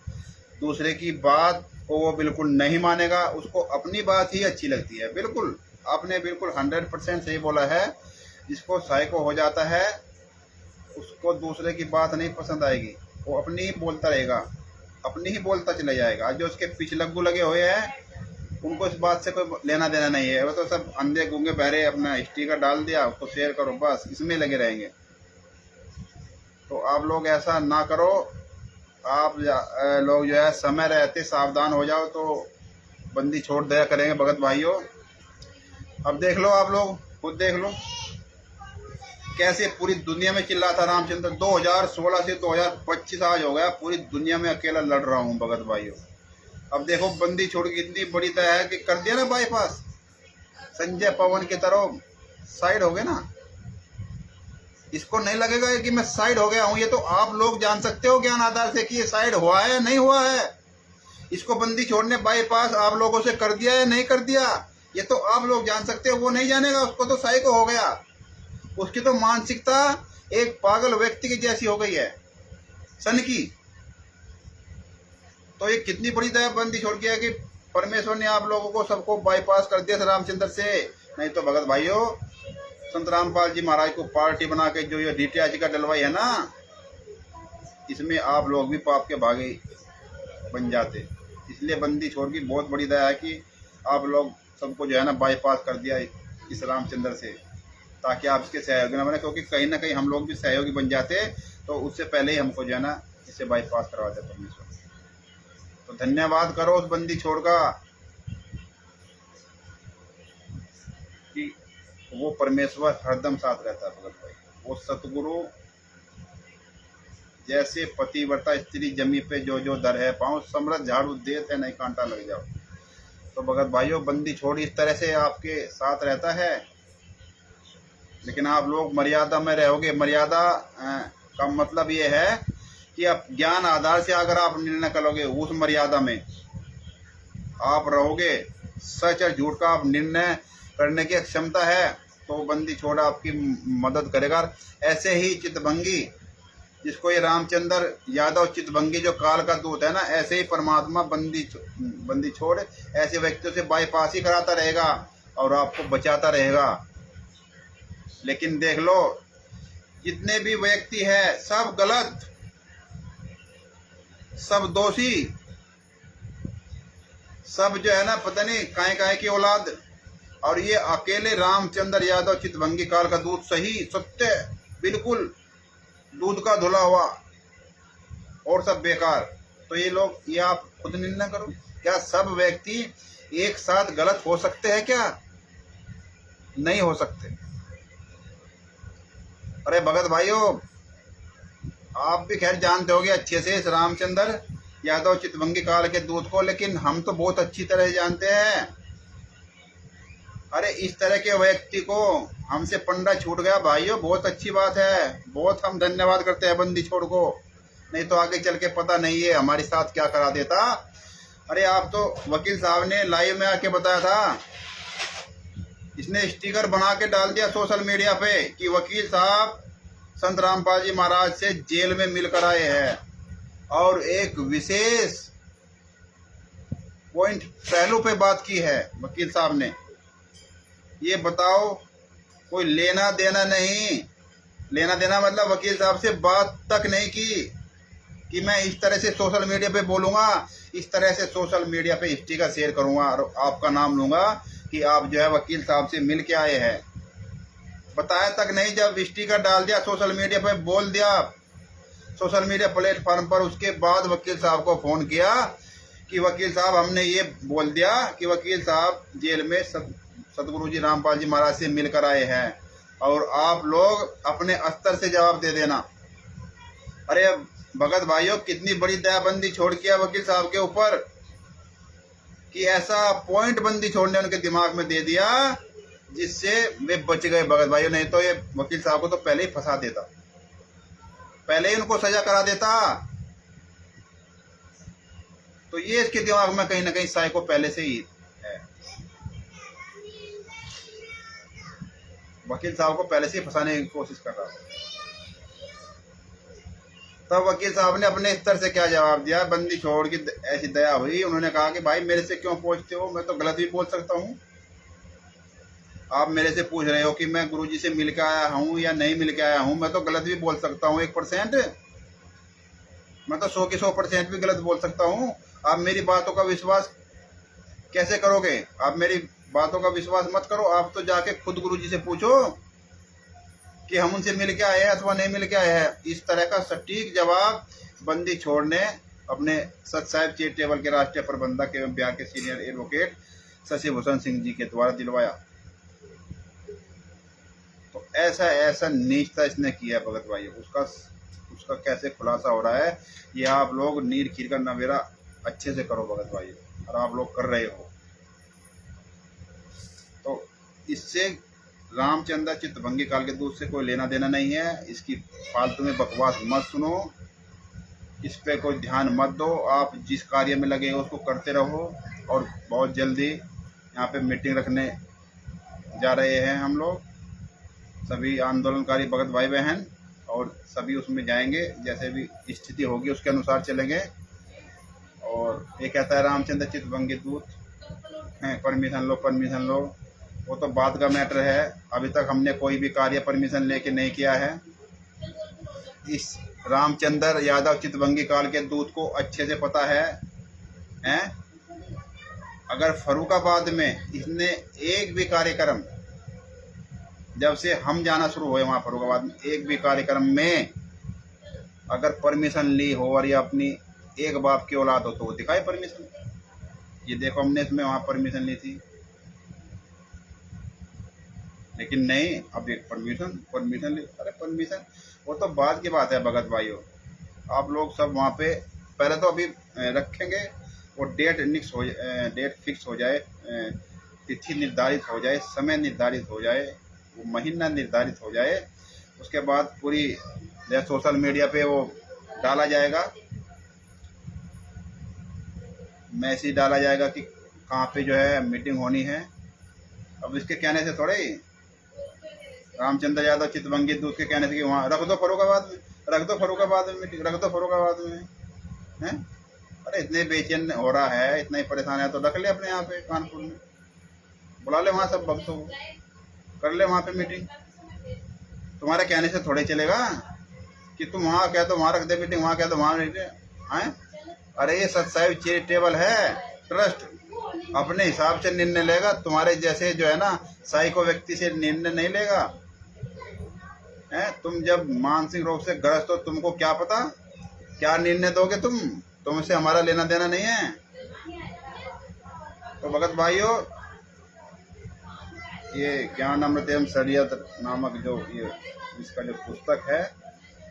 दूसरे की बात को वो बिल्कुल नहीं मानेगा, उसको अपनी बात ही अच्छी लगती है। बिल्कुल, आपने बिल्कुल 100% सही बोला है। जिसको साइको हो जाता है उसको दूसरे की बात नहीं पसंद आएगी, वो अपनी ही बोलता रहेगा, अपनी ही बोलता चला जाएगा। जो उसके पीछे लग्गू लगे हुए हैं उनको इस बात से कोई लेना देना नहीं है। वो तो सब अंधे गूंगे बहरे, अपना स्टिकर डाल दिया, उसको शेयर करो, बस इसमें लगे रहेंगे। तो आप लोग ऐसा ना करो। आप लोग जो है समय रहते सावधान हो जाओ तो बंदी छोड़ दिया करेंगे भगत भाइयों। अब देख लो, आप लोग खुद देख लो कैसे पूरी दुनिया में चिल्ला था रामचंद्र। 2016 से 2025 आज हो गया, पूरी दुनिया में अकेला लड़ रहा हूँ भगत भाइयों। अब देखो बंदी छोड़ की इतनी बड़ी दया है कि कर दिया ना बाईपास, संजय पवन की तरह साइड हो गए ना। इसको नहीं लगेगा कि मैं साइड हो गया हूँ, ये तो आप लोग जान सकते हो ज्ञान आधार से कि ये साइड हुआ है या नहीं हुआ है। इसको बंदी छोड़ने बाईपास आप लोगों से कर दिया या नहीं कर दिया, ये तो आप लोग जान सकते हो, वो नहीं जानेगा। उसको तो साइको हो गया, उसकी तो मानसिकता एक पागल व्यक्ति की जैसी हो गई है, सन की। तो ये कितनी बड़ी दया बंदी छोड़ के है कि परमेश्वर ने आप लोगों को सबको बाईपास कर दिया था रामचंद्र से। नहीं तो भगत भाइयों, संत रामपाल जी महाराज को पार्टी बना के जो ये डीटीआई जी का डलवाई है ना, इसमें आप लोग भी पाप के भागी बन जाते। इसलिए बंदी छोड़ की बहुत बड़ी दया है कि आप लोग सबको जो है ना बाईपास कर दिया इस रामचंद्र से, ताकि आप इसके सहयोगी न बने। क्योंकि कहीं ना कहीं हम लोग भी सहयोगी बन जाते तो उससे पहले ही हमको जो है ना इससे बाईपास करवाते परमेश्वर। तो धन्यवाद करो उस बंदी छोड़ का कि वो परमेश्वर हरदम साथ रहता है भगत भाई। वो सतगुरु जैसे पतिव्रता स्त्री जमी पे जो जो दर है पाँव, समृद्ध झाड़ू देते नहीं कांटा लग जाओ। तो भगत भाइयों, बंदी छोड़ इस तरह से आपके साथ रहता है, लेकिन आप लोग मर्यादा में रहोगे। मर्यादा का मतलब ये है कि आप ज्ञान आधार से अगर आप निर्णय करोगे, उस मर्यादा में आप रहोगे, सच और झूठ का आप निर्णय करने की क्षमता है, तो बंदी छोड़ आपकी मदद करेगा। ऐसे ही चितभंगी, जिसको ये रामचंद्र यादव चितभंगी जो काल का दूत है ना, ऐसे ही परमात्मा बंदी छोड़ ऐसे व्यक्तियों से बाईपास ही कराता रहेगा और आपको बचाता रहेगा। लेकिन देख लो, जितने भी व्यक्ति है सब गलत, सब दोषी, सब जो है ना पता नहीं काहे काहे की औलाद। और ये अकेले रामचंद्र यादव चितभंगी काल का दूध सही, सत्य, बिल्कुल दूध का धुला हुआ, और सब बेकार। तो ये लोग, ये आप खुद निर्णय करो, क्या सब व्यक्ति एक साथ गलत हो सकते हैं? क्या नहीं हो सकते। अरे भगत भाइयों, आप भी खैर जानते होगे अच्छे से, इस रामचंद्र यादव चितवंगी काल के दूत को, लेकिन हम तो बहुत अच्छी तरह जानते हैं। अरे इस तरह के व्यक्ति को हमसे पंडा छूट गया भाइयों, बहुत अच्छी बात है, बहुत हम धन्यवाद करते हैं बंदी छोड़ को, नहीं तो आगे चल के पता नहीं है हमारे साथ क्या करा देता। अरे आप तो वकील साहब ने लाइव में आके बताया था, इसने स्टिकर बना के डाल दिया सोशल मीडिया पे कि वकील साहब संत रामपाल जी महाराज से जेल में मिलकर आए हैं, और एक विशेष पॉइंट पहलू पे बात की है वकील साहब ने। ये बताओ, कोई लेना देना नहीं, लेना देना मतलब वकील साहब से बात तक नहीं की कि मैं इस तरह से सोशल मीडिया पे बोलूँगा, इस तरह से सोशल मीडिया पे स्टिकर शेयर करूँगा और आपका नाम लूँगा कि आप जो है वकील साहब से मिल के आए हैं। बताया तक नहीं, जब स्टिकर डाल दिया सोशल मीडिया पे, बोल दिया सोशल मीडिया प्लेटफॉर्म पर, उसके बाद वकील साहब को फ़ोन किया कि वकील साहब हमने ये बोल दिया कि वकील साहब जेल में सतगुरु जी रामपाल जी महाराज से मिलकर आए हैं, और आप लोग अपने स्तर से जवाब दे देना। अरे भगत भाइयों, कितनी बड़ी दयाबंदी छोड़ किया वकील साहब के ऊपर कि ऐसा पॉइंट बंदी छोड़ने उनके दिमाग में दे दिया जिससे वे बच गए भगत भाइयों, नहीं तो ये वकील साहब को तो पहले ही फंसा देता, पहले ही उनको सजा करा देता। तो ये इसके दिमाग में कहीं ना कहीं साइको पहले से ही है, वकील साहब को पहले से ही फंसाने की कोशिश कर रहा है। तब वकील साहब ने अपने स्तर से क्या जवाब दिया, बंदी छोड़ की ऐसी दया हुई, उन्होंने कहा कि भाई मेरे से क्यों पूछते हो, मैं तो गलत भी बोल सकता हूँ। आप मेरे से पूछ रहे हो कि मैं गुरुजी से मिल के आया हूँ या नहीं मिल के आया हूँ, मैं तो गलत भी बोल सकता हूँ 1%, मैं तो 100 की 100% भी गलत बोल सकता हूँ। आप मेरी बातों का विश्वास कैसे करोगे? आप मेरी बातों का विश्वास मत करो, आप तो जाके खुद गुरुजी से पूछो कि हम उनसे मिल के आए हैं अथवा नहीं मिल के आए हैं। इस तरह का सटीक जवाब बंदी छोड़ ने अपने सत साहिब चैरिटेबल के राष्ट्रीय प्रबंधक एवं बिहार के सीनियर एडवोकेट शशि भूषण सिंह जी के द्वारा दिलवाया। तो ऐसा नीचता इसने किया भगत भाई, उसका कैसे खुलासा हो रहा है, ये आप लोग नीर खीर का नवेरा अच्छे से करो भगत भाई, और आप लोग कर रहे हो। तो इससे रामचंद्र चितभंगी काल के दूत से कोई लेना देना नहीं है। इसकी फालतू में बकवास मत सुनो, इस पे कोई ध्यान मत दो, आप जिस कार्य में लगे हो उसको करते रहो। और बहुत जल्दी यहाँ पे मीटिंग रखने जा रहे हैं हम लोग, सभी आंदोलनकारी भगत भाई बहन, और सभी उसमें जाएंगे, जैसे भी स्थिति होगी उसके अनुसार चलेंगे। और ये कहता है रामचंद्र चितभंगी दूत हैं, परमिशन लो, वो तो बात का मैटर है। अभी तक हमने कोई भी कार्य परमिशन लेके नहीं किया है। इस रामचंद्र यादव चितभंगी काल के दूत को अच्छे से पता है, अगर फर्रुखाबाद में इसने एक भी कार्यक्रम, जब से हम जाना शुरू हुए वहाँ फर्रुखाबाद में, एक भी कार्यक्रम में अगर परमिशन ली हो और ये अपनी एक बाप की औलाद हो तो वो दिखाए परमिशन। ये देखो हमने इसमें वहाँ परमिशन ली थी, लेकिन नहीं, अब एक परमिशन ली। अरे परमिशन वो तो बाद की बात है भगत भाइयों, आप लोग सब वहाँ पे पहले तो अभी रखेंगे, वो डेट फिक्स हो जाए, तिथि निर्धारित हो जाए, समय निर्धारित हो जाए, वो महीना निर्धारित हो जाए, उसके बाद पूरी सोशल मीडिया पे वो डाला जाएगा, मैसेज डाला जाएगा कि कहाँ पे जो है मीटिंग होनी है। अब इसके कहने से थोड़े ही, रामचंद्र यादव चितभंगी दूत के कहने से कि वहाँ रख दो फर्रुखाबाद में, मीटिंग रख दो फर्रुखाबाद में, हैं? अरे इतने बेचैन हो रहा है, इतना ही परेशान है तो रख ले अपने यहाँ पे कानपुर में, बुला ले वहाँ सब भक्तों को, कर ले वहाँ पे मीटिंग। तुम्हारे कहने से थोड़े चलेगा कि तुम वहाँ कह दो वहाँ रख दे मीटिंग, वहाँ कह दो वहाँ रख दे, हैं? अरे ये सत साहिब चैरिटेबल है ट्रस्ट, अपने हिसाब से निर्णय लेगा, तुम्हारे जैसे जो है ना साइको व्यक्ति से निर्णय नहीं लेगा। हैं? तुम जब मानसिक रोग से ग्रस्त हो, तुमको क्या पता क्या निर्णय दोगे, तुमसे हमारा लेना देना नहीं है। तो भगत भाइयों, ये ज्ञान अमृत एवं शरीयत नामक जो ये इसका जो पुस्तक है,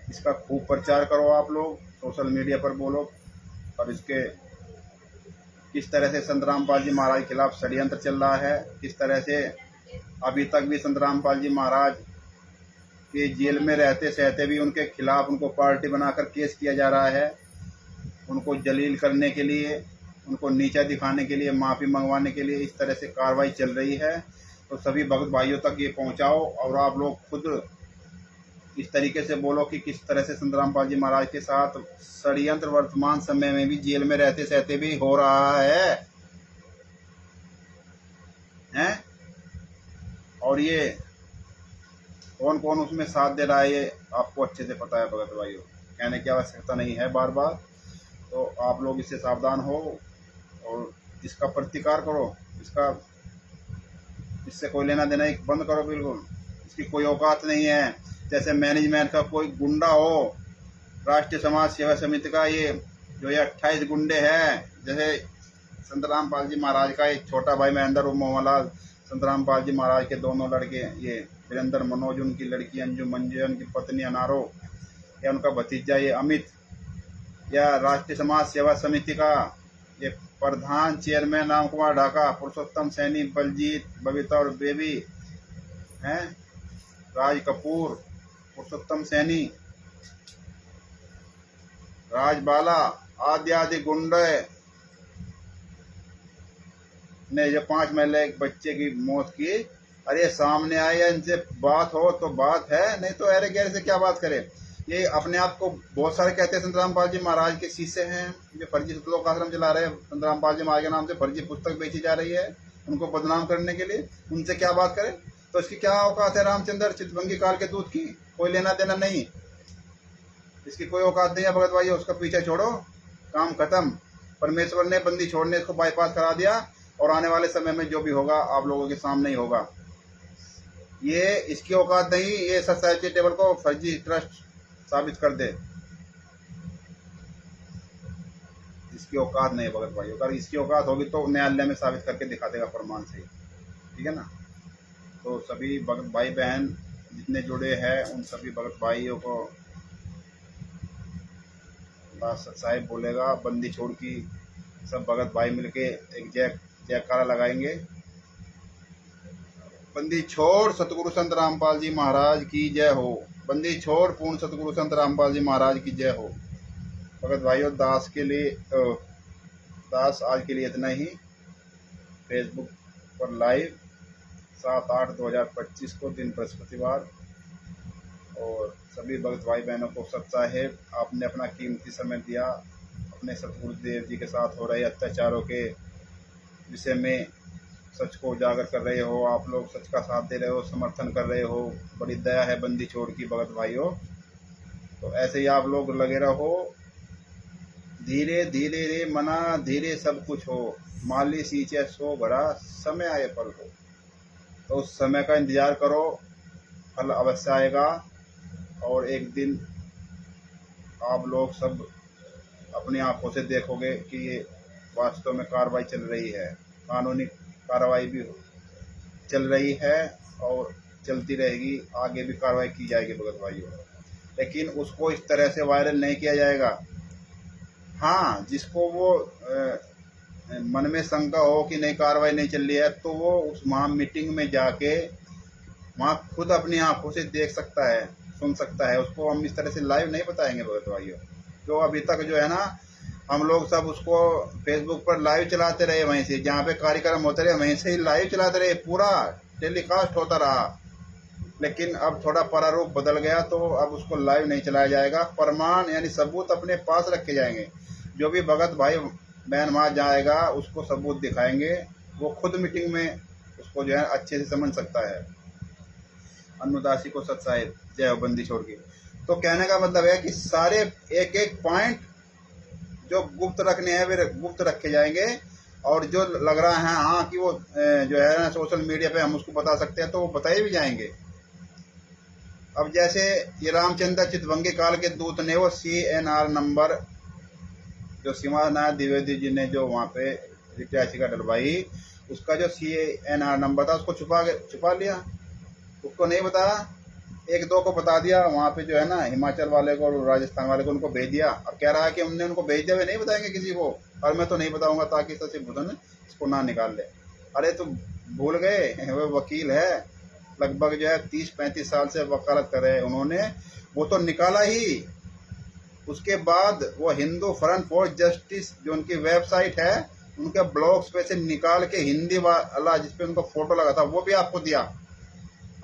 इसका खूब प्रचार करो आप लोग, सोशल मीडिया पर बोलो, और इसके किस तरह से संत रामपाल जी महाराज के खिलाफ षड्यंत्र चल रहा है, किस तरह से अभी तक भी संत रामपाल जी महाराज के जेल में रहते सहते भी उनके खिलाफ उनको पार्टी बनाकर केस किया जा रहा है, उनको जलील करने के लिए, उनको नीचा दिखाने के लिए, माफ़ी मंगवाने के लिए इस तरह से कार्रवाई चल रही है। तो सभी भक्त भाइयों तक ये पहुंचाओ और आप लोग खुद इस तरीके से बोलो कि किस तरह से संत रामपाल जी महाराज के साथ षड्यंत्र वर्तमान समय में भी जेल में रहते सहते भी हो रहा है हैं? और ये कौन कौन उसमें साथ दे रहा है ये आपको अच्छे से पता है भगत भाइयों, कहने की आवश्यकता नहीं है बार बार। तो आप लोग इससे सावधान हो और इसका प्रतिकार करो, इससे कोई लेना देना एक बंद करो बिल्कुल। इसकी कोई औकात नहीं है। जैसे मैनेजमेंट का कोई गुंडा हो, राष्ट्रीय समाज सेवा समिति का ये 28 गुंडे हैं, जैसे संत रामपाल जी महाराज का एक छोटा भाई महेंद्र उर्फ मोहनलाल, संत रामपाल जी महाराज के दोनों लड़के ये वीरेंद्र मनोज, उनकी लड़की अंजू मंजू, उनकी पत्नी अनारो, या उनका भतीजा ये अमित, या राष्ट्रीय समाज सेवा समिति का ये प्रधान चेयरमैन राम कुमार ढाका, पुरुषोत्तम सैनी, बलजीत, बबीता और बेबी हैं, राज कपूर, पुरुषोत्तम सैनी, राजबाला आदि आदि गुंडे ने जो 5 महिला एक बच्चे की मौत की, अरे सामने आए या इनसे बात हो तो बात है, नहीं तो अरे गैर से क्या बात करे। ये अपने आप को बहुत सारे कहते हैं संत रामपाल जी महाराज के शिष्य हैं, जो फर्जी सतलोक आश्रम चला रहे हैं, संत रामपाल जी महाराज के नाम से फर्जी पुस्तक बेची जा रही है उनको बदनाम करने के लिए, उनसे क्या बात करें। तो इसकी क्या औकात है रामचंद्र चितभंगी काल के दूत की, कोई लेना देना नहीं, इसकी कोई औकात नहीं है भगत भाई। उसका पीछे छोड़ो, काम खत्म। परमेश्वर ने बंदी छोड़ने इसको बाईपास करा दिया और आने वाले समय में जो भी होगा आप लोगों के सामने ही होगा। ये इसकी औकात नहीं, ये सच टेबल को फर्जी ट्रस्ट साबित कर दे, इसकी औकात नहीं है भगत भाई। अगर इसकी औकात होगी तो न्यायालय में साबित करके दिखा देगा प्रमाण से, ठीक है ना। तो सभी भगत भाई बहन जितने जुड़े हैं उन सभी भगत भाइयों को साहिब बोलेगा, बंदी छोड़ की सब भगत भाई मिलके एक जयकारा लगाएंगे। बंदी छोड़ सतगुरु संत रामपाल जी महाराज की जय हो, बंदी छोड़ पूर्ण सतगुरु संत रामपाल जी महाराज की जय हो। भगत भाइयों दास आज के लिए इतना ही। फेसबुक पर लाइव 7/8/2025 को दिन बृहस्पतिवार। और सभी भगत भाई बहनों को सत साहेब आपने अपना कीमती समय दिया, अपने सतगुरुदेव जी के साथ हो रहे अत्याचारों के विषय में सच को उजागर कर रहे हो, आप लोग सच का साथ दे रहे हो, समर्थन कर रहे हो, बड़ी दया है बंदी छोड़ की भगत भाइयों। तो ऐसे ही आप लोग लगे रहो। धीरे धीरे रे मना धीरे सब कुछ हो, माली सींचे सो भरा समय आए फल हो। तो उस समय का इंतजार करो, फल अवश्य आएगा और एक दिन आप लोग सब अपनी आंखों से देखोगे कि ये वास्तव में कार्रवाई चल रही है, कानूनी कार्रवाई भी चल रही है और चलती रहेगी, आगे भी कार्रवाई की जाएगी भगत भाइयों। लेकिन उसको इस तरह से वायरल नहीं किया जाएगा। हाँ, जिसको वो मन में शंका हो कि नहीं कार्रवाई नहीं चल रही है तो वो उस वहाँ मीटिंग में जाके वहाँ खुद अपनी आंखों से देख सकता है, सुन सकता है। उसको हम इस तरह से लाइव नहीं बताएंगे भगत भाइयों। जो अभी तक जो है ना हम लोग सब उसको फेसबुक पर लाइव चलाते रहे, वहीं से जहाँ पे कार्यक्रम होते रहे वहीं से ही लाइव चलाते रहे, पूरा टेलीकास्ट होता रहा। लेकिन अब थोड़ा प्रारूप बदल गया तो अब उसको लाइव नहीं चलाया जाएगा, प्रमाण यानी सबूत अपने पास रखे जाएंगे। जो भी भगत भाई बहन वहाँ जाएगा उसको सबूत दिखाएंगे, वो खुद मीटिंग में उसको जो है अच्छे से समझ सकता है। अन्नदासी को सत साहिब जय हो, बंदी छोड़ के। तो कहने का मतलब है कि सारे एक एक पॉइंट जो गुप्त रखने हैं वे गुप्त रखे जाएंगे, और जो लग रहा है हाँ कि वो जो है ना सोशल मीडिया पे हम उसको बता सकते हैं तो वो बताए भी जाएंगे। अब जैसे ये रामचंद्र चितभंगी काल के दूत ने वो CNR नंबर जो सीमा नाथ द्विवेदी जी ने जो वहाँ पे याचिका डलवाई, उसका जो CNR नंबर था उसको छुपा लिया, उसको नहीं बताया। एक दो को बता दिया वहाँ पे जो है ना, हिमाचल वाले को और राजस्थान वाले को, उनको भेज दिया। अब कह रहा है कि हमने उनको भेज दिया, वे नहीं बताएंगे किसी को, और मैं तो नहीं बताऊंगा ताकि शशि भूषण इसको ना निकाल ले। अरे तो भूल गए, वो वकील है, लगभग जो है 30-35 साल से वकालत कर रहे हैं उन्होंने, वो तो निकाला ही। उसके बाद वो हिंदू फ्रंट फॉर जस्टिस जो उनकी वेबसाइट है, उनके ब्लॉग्स पे से निकाल के हिंदी वाला जिसपे उनका फोटो लगा था वो भी आपको दिया।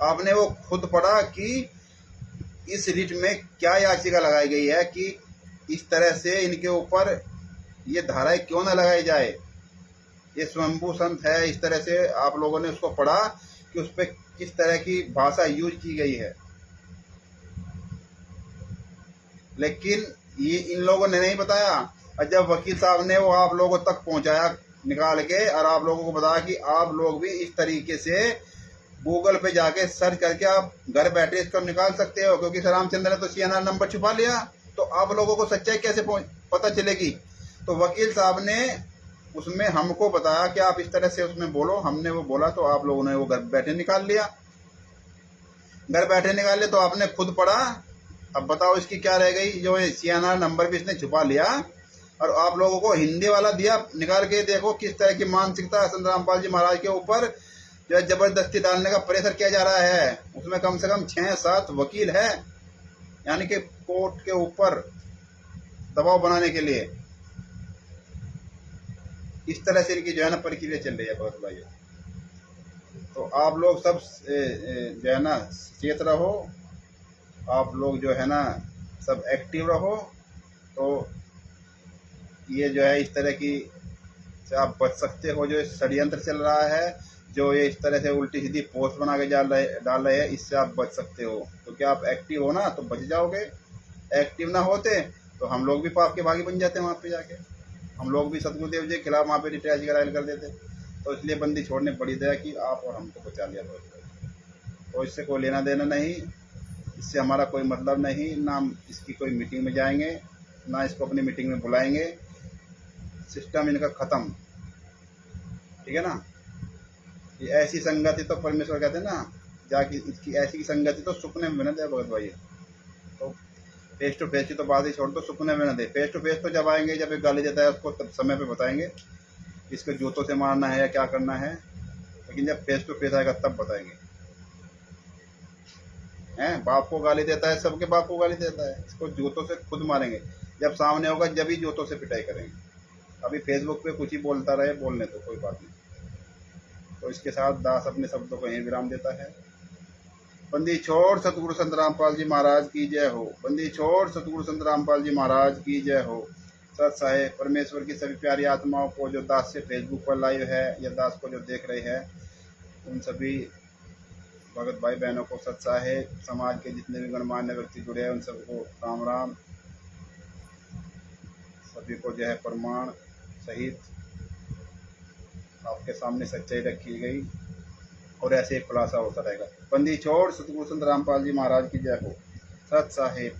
आपने वो खुद पढ़ा कि इस रिट में क्या याचिका लगाई गई है कि इस तरह से इनके ऊपर ये धाराएं क्यों ना लगाई जाए, ये स्वयंभू संत है, इस तरह से आप लोगों ने उसको पढ़ा कि उस पर किस तरह की भाषा यूज की गई है। लेकिन ये इन लोगों ने नहीं बताया। और जब वकील साहब ने वो आप लोगों तक पहुंचाया निकाल के, और आप लोगों को बताया कि आप लोग भी इस तरीके से गूगल पे जाके सर्च करके आप घर बैठे इसको निकाल सकते हो, क्योंकि रामचंद्र ने तो सीएनआर नंबर छुपा लिया, तो आप लोगों को सच्चाई कैसे पता चलेगी। तो वकील साहब ने उसमें हमको बताया कि आप इस तरह से उसमें बोलो, हमने वो बोला तो आप लोगों ने वो घर बैठे निकाल लिया। घर बैठे निकाल लिया तो आपने खुद पढ़ा। अब बताओ इसकी क्या रह गई, जो सीएनआर नंबर भी इसने छुपा लिया, और आप लोगों को हिंदी वाला दिया निकाल के। देखो किस तरह की मानसिकता संत रामपाल जी महाराज के ऊपर जो है जबरदस्ती डालने का प्रेशर किया जा रहा है। उसमें कम से कम 6-7 वकील है, यानी कि कोर्ट के ऊपर दबाव बनाने के लिए। इस तरह से इनकी जो है ना प्रक्रिया चल रही है बहुत भाई। तो आप लोग सब जो है ना सचेत रहो, आप लोग जो है ना सब एक्टिव रहो, तो ये जो है इस तरह की से आप बच सकते हो। जो षड्यंत्र चल रहा है, जो ये इस तरह से उल्टी सीधी पोस्ट बना के डाल रहे हैं, इससे आप बच सकते हो। तो क्या आप एक्टिव हो ना तो बच जाओगे। एक्टिव ना होते तो हम लोग भी पाप के भागी बन जाते हैं। वहाँ पे जाके हम लोग भी सतगुरुदेव जी के खिलाफ वहाँ पे रिट याचिका दायर कर देते। तो इसलिए बंदी छोड़ने पड़ी दया कि आप और हमको बचा लिया। तो इससे कोई लेना देना नहीं, इससे हमारा कोई मतलब नहीं, ना हम इसकी कोई मीटिंग में जाएंगे, ना इसको अपनी मीटिंग में बुलाएंगे। सिस्टम इनका खत्म, ठीक है ना। ये ऐसी संगति तो परमेश्वर कहते हैं ना, जाके इसकी ऐसी संगति तो सुपने में न दे भगत भाई। तो फेस टू फेस की तो बात ही छोड़ दो, सुपने में न दे। फेस टू फेस तो जब आएंगे, जब एक गाली देता है उसको तब समय पे बताएंगे इसको जूतों से मारना है या क्या करना है, लेकिन जब फेस टू फेस आएगा तब बताएंगे। हैं, बाप को गाली देता है, सबके बाप को गाली देता है, इसको जूतों से खुद मारेंगे। जब सामने होगा जब ही जूतों से पिटाई करेंगे। अभी फेसबुक पे कुछ ही बोलता रहे, बोलने तो कोई बात नहीं। तो इसके साथ दास अपने शब्दों को यहीं विराम देता है। बंदी छोड़ सतगुरु संत रामपाल जी महाराज की जय हो। बंदी छोड़ सतगुरु संत रामपाल जी महाराज की जय हो। सत साहेब परमेश्वर की सभी प्यारी आत्माओं को जो दास से फेसबुक पर लाइव है या दास को जो देख रहे हैं, उन सभी भगत भाई बहनों को सत साहेब, समाज के जितने भी गणमान्य व्यक्ति जुड़े हैं उन सबको राम राम। सभी को जो है प्रमाण सहित आपके सामने सच्चाई रखी गई, और ऐसे खुलासा होता रहेगा। बंदी छोड़ सतगुरु संत रामपाल जी महाराज की जय हो। सत साहेब।